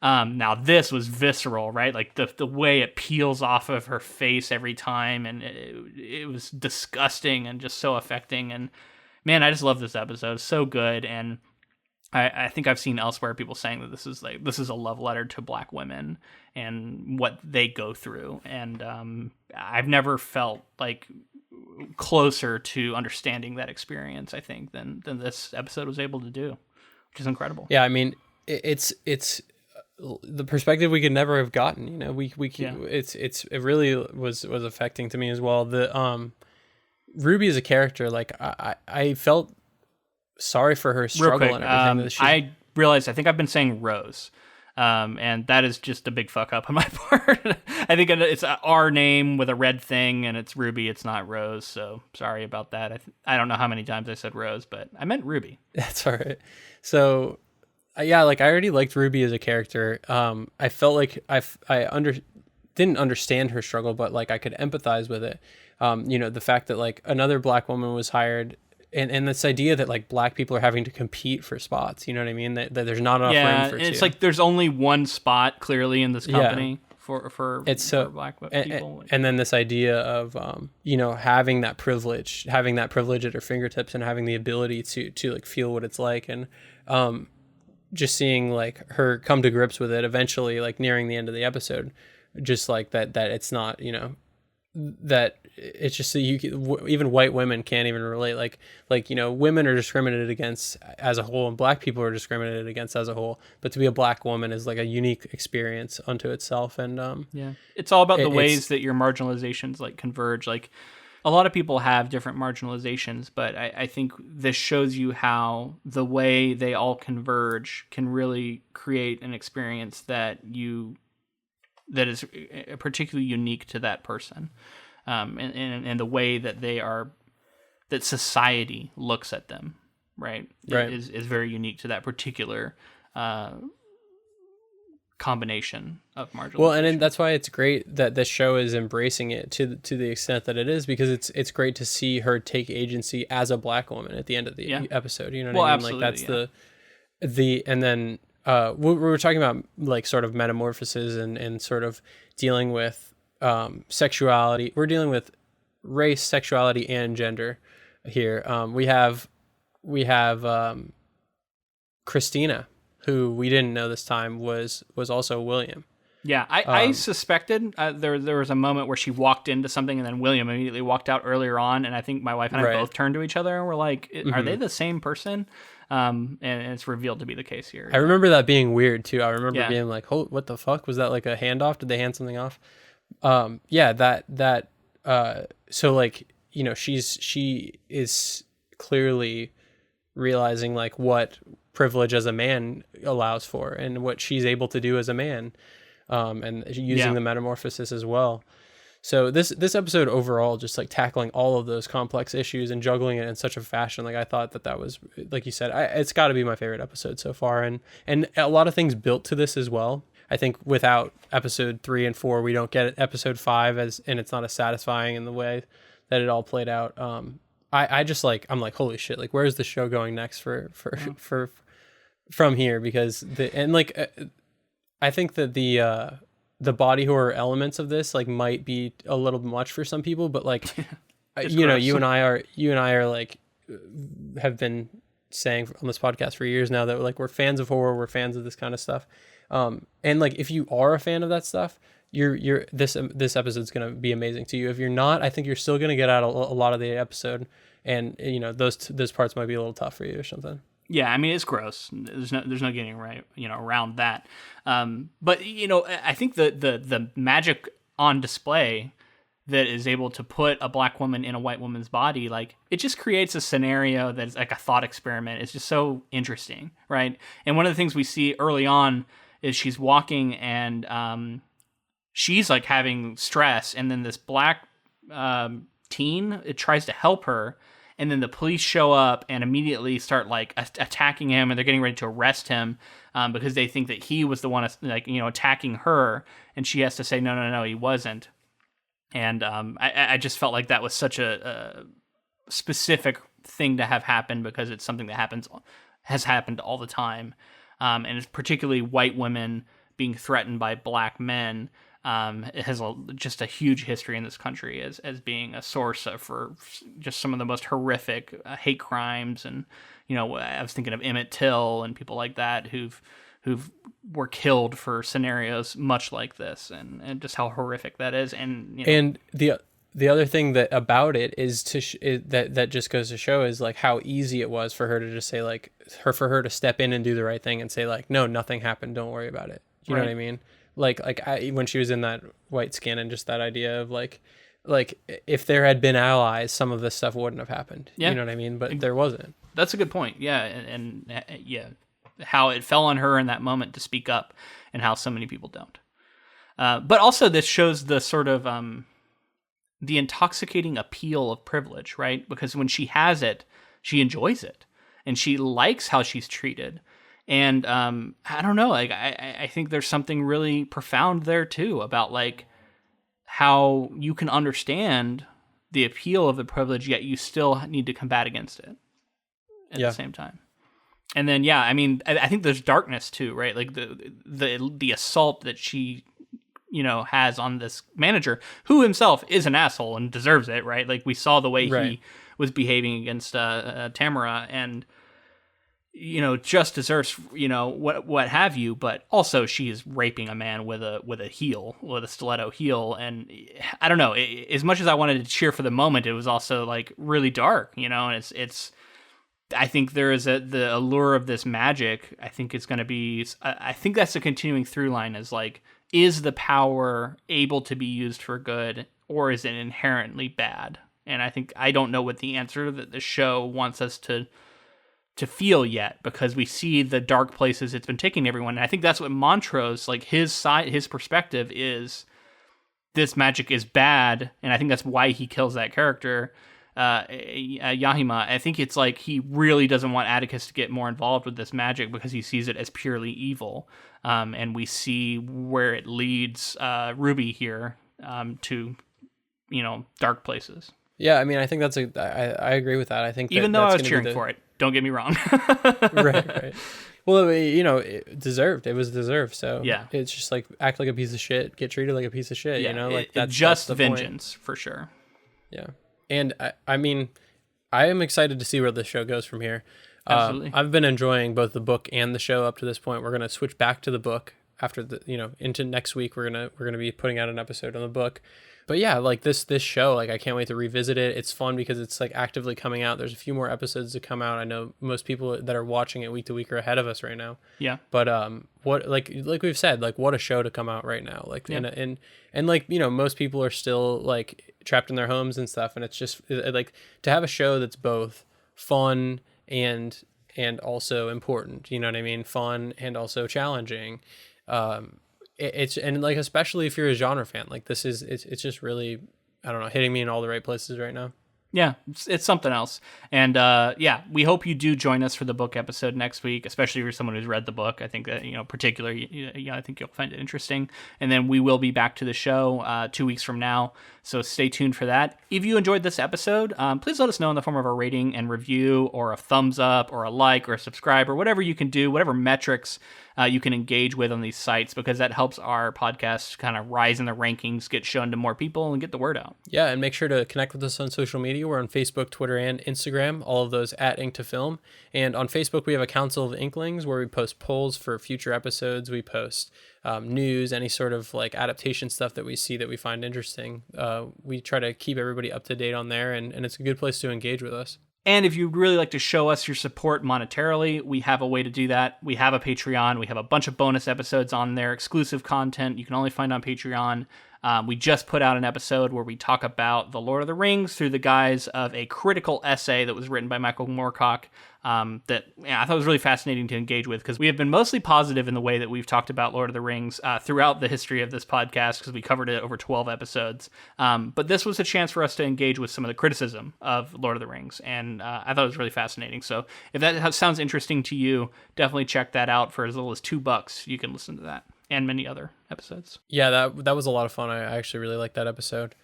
now this was visceral, right? Like the way it peels off of her face every time, and it was disgusting and just so affecting. And man, I just love this episode. It's so good. And I think I've seen elsewhere people saying that this is a love letter to Black women and what they go through. And I've never felt like closer to understanding that experience, I think, than this episode was able to do, which is incredible. Yeah, I mean, it's the perspective we could never have gotten. You know, it really was affecting to me as well. The Ruby as a character, like I felt sorry for her struggle and everything. I realized I think I've been saying Rose, and that is just a big fuck up on my part. I think it's our name with a red thing, and it's Ruby. It's not Rose, so sorry about that. I don't know how many times I said Rose, but I meant Ruby. That's all right. So yeah, like I already liked Ruby as a character. I felt like didn't understand her struggle, but like I could empathize with it. You know, the fact that like another Black woman was hired. And this idea that like Black people are having to compete for spots, you know what I mean? That there's not enough room for two. It's like there's only one spot clearly in this company for Black people. And then this idea of you know, having that privilege at her fingertips and having the ability to like feel what it's like, and just seeing like her come to grips with it eventually, like nearing the end of the episode, just like that it's not, you know, that it's just that even white women can't even relate. Like you know, women are discriminated against as a whole, and Black people are discriminated against as a whole. But to be a Black woman is like a unique experience unto itself. And it's all about the ways that your marginalizations like converge. Like a lot of people have different marginalizations, but I think this shows you how the way they all converge can really create an experience that is particularly unique to that person. and the way that that society looks at them, right? Is very unique to that particular combination of marginalization. Well, and that's why it's great that this show is embracing it to the extent that it is, because it's great to see her take agency as a Black woman at the end of the episode. You know what I mean? Like that's the and then we were talking about like sort of metamorphoses and sort of dealing with sexuality. We're dealing with race, sexuality, and gender here. We have Christina, who we didn't know this time was also William. Yeah, I suspected there was a moment where she walked into something and then William immediately walked out earlier on, and I think my wife and I both turned to each other and were like, are they the same person? And it's revealed to be the case here. I remember that being weird too. I remember being like, oh, what the fuck? Was that like a handoff? Did they hand something off? So like, you know, she is clearly realizing like what privilege as a man allows for and what she's able to do as a man, and using the metamorphosis as well. So this episode overall, just like tackling all of those complex issues and juggling it in such a fashion, like I thought that was, like you said, it's got to be my favorite episode so far, and a lot of things built to this as well. I think without episode 3 and 4, we don't get episode 5 and it's not as satisfying in the way that it all played out. I just like, I'm like, holy shit, like where's the show going next for from here? Because I think that the body horror elements of this like might be a little much for some people, but like you know, you and I are like have been saying on this podcast for years now that like we're fans of horror, we're fans of this kind of stuff. And like if you are a fan of that stuff, this episode's gonna be amazing to you. If you're not, I think you're still gonna get out a lot of the episode, and you know those parts might be a little tough for you or something. Yeah, I mean it's gross. There's no getting around that. But you know, I think the magic on display that is able to put a Black woman in a white woman's body, like it just creates a scenario that's like a thought experiment. It's just so interesting, right? And one of the things we see early on is she's walking and she's like having stress, and then this Black teen, it tries to help her. And then the police show up and immediately start like attacking him, and they're getting ready to arrest him because they think that he was the one like attacking her, and she has to say no, he wasn't. And I just felt like that was such a specific thing to have happen, because it's something that has happened all the time, and it's particularly white women being threatened by Black men. It has just a huge history in this country as being a source for just some of the most horrific hate crimes. And I was thinking of Emmett Till and people like that who were killed for scenarios much like this, and just how horrific that is. And and the other thing that about it is that just goes to show is like how easy it was for her to just say like for her to step in and do the right thing and say like, no, nothing happened, don't worry about it. You know what I mean? Like when she was in that white skin, and just that idea of like if there had been allies, some of this stuff wouldn't have happened. Yeah. You know what I mean? But there wasn't. That's a good point. Yeah. And how it fell on her in that moment to speak up, and how so many people don't. But also this shows the sort of the intoxicating appeal of privilege, right? Because when she has it, she enjoys it, and she likes how she's treated. And I don't know, like I think there's something really profound there too about like how you can understand the appeal of the privilege, yet you still need to combat against it at the same time. And then I mean, I think there's darkness too, right? Like the assault that she has on this manager, who himself is an asshole and deserves it, right? Like we saw the way he was behaving against Tamara, and just deserves, what have you, but also she is raping a man with a stiletto heel. And I don't know, as much as I wanted to cheer for the moment, it was also like really dark, and it's, I think there is the allure of this magic. I think it's going to be, I think that's a continuing through line, is like, is the power able to be used for good, or is it inherently bad? And I don't know what the answer that the show wants us to feel yet, because we see the dark places it's been taking everyone. And I think that's what Montrose, like his perspective is, this magic is bad, and I think that's why he kills that character, Yahima. I think it's like he really doesn't want Atticus to get more involved with this magic because he sees it as purely evil. And we see where it leads Ruby here to, dark places. Yeah, I mean, I think I agree with that. I think even though I was cheering for it, don't get me wrong. Right. Well, it deserved. It was deserved. So yeah, it's just like act like a piece of shit, get treated like a piece of shit. Yeah, that's just the vengeance point. For sure. Yeah, and I mean, I am excited to see where this show goes from here. Absolutely. I've been enjoying both the book and the show up to this point. We're gonna switch back to the book after into next week. We're gonna be putting out an episode on the book. But yeah, like this show, like I can't wait to revisit it. It's fun because it's like actively coming out. There's a few more episodes to come out. I know most people that are watching it week to week are ahead of us right now. Yeah. But what like we've said, like what a show to come out right now. Like yeah. and like most people are still like trapped in their homes and stuff, and it's just like to have a show that's both fun and also important. You know what I mean? Fun and also challenging. It's and like especially if you're a genre fan, like this is it's just really, I don't know, hitting me in all the right places right now. Yeah, it's something else. And we hope you do join us for the book episode next week, especially if you're someone who's read the book. I think that, particularly, I think you'll find it interesting. And then we will be back to the show 2 weeks from now, so stay tuned for that. If you enjoyed this episode, please let us know in the form of a rating and review, or a thumbs up, or a like, or a subscribe, or whatever you can do, whatever metrics you can engage with on these sites, because that helps our podcast kind of rise in the rankings, get shown to more people, and get the word out. Yeah, and make sure to connect with us on social media. We're on Facebook, Twitter, and Instagram, all of those at Ink to Film. And on Facebook, we have a Council of Inklings where we post polls for future episodes. We post news, any sort of like adaptation stuff that we see that we find interesting. We try to keep everybody up to date on there, and it's a good place to engage with us. And if you'd really like to show us your support monetarily, we have a way to do that. We have a Patreon. We have a bunch of bonus episodes on there, exclusive content you can only find on Patreon. We just put out an episode where we talk about The Lord of the Rings through the guise of a critical essay that was written by Michael Moorcock that I thought was really fascinating to engage with, because we have been mostly positive in the way that we've talked about Lord of the Rings throughout the history of this podcast, because we covered it over 12 episodes. But this was a chance for us to engage with some of the criticism of Lord of the Rings, and I thought it was really fascinating. So if that sounds interesting to you, definitely check that out. For as little as $2, you can listen to that and many other episodes. Yeah, that was a lot of fun. I actually really liked that episode.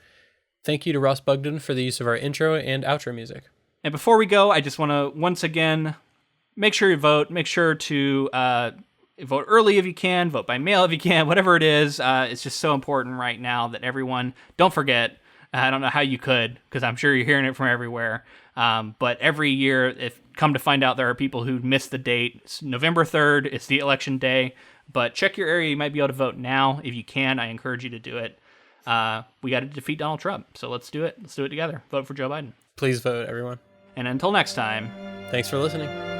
Thank you to Ross Bugden for the use of our intro and outro music. And before we go, I just want to once again make sure you vote. Make sure to vote early if you can, vote by mail if you can, whatever it is. It's just so important right now that everyone, don't forget, I don't know how you could, because I'm sure you're hearing it from everywhere. But every year, if come to find out, there are people who miss the date. It's November 3rd. It's the election day. But check your area. You might be able to vote now. If you can, I encourage you to do it. We got to defeat Donald Trump. So let's do it. Let's do it together. Vote for Joe Biden. Please vote, everyone. And until next time. Thanks for listening.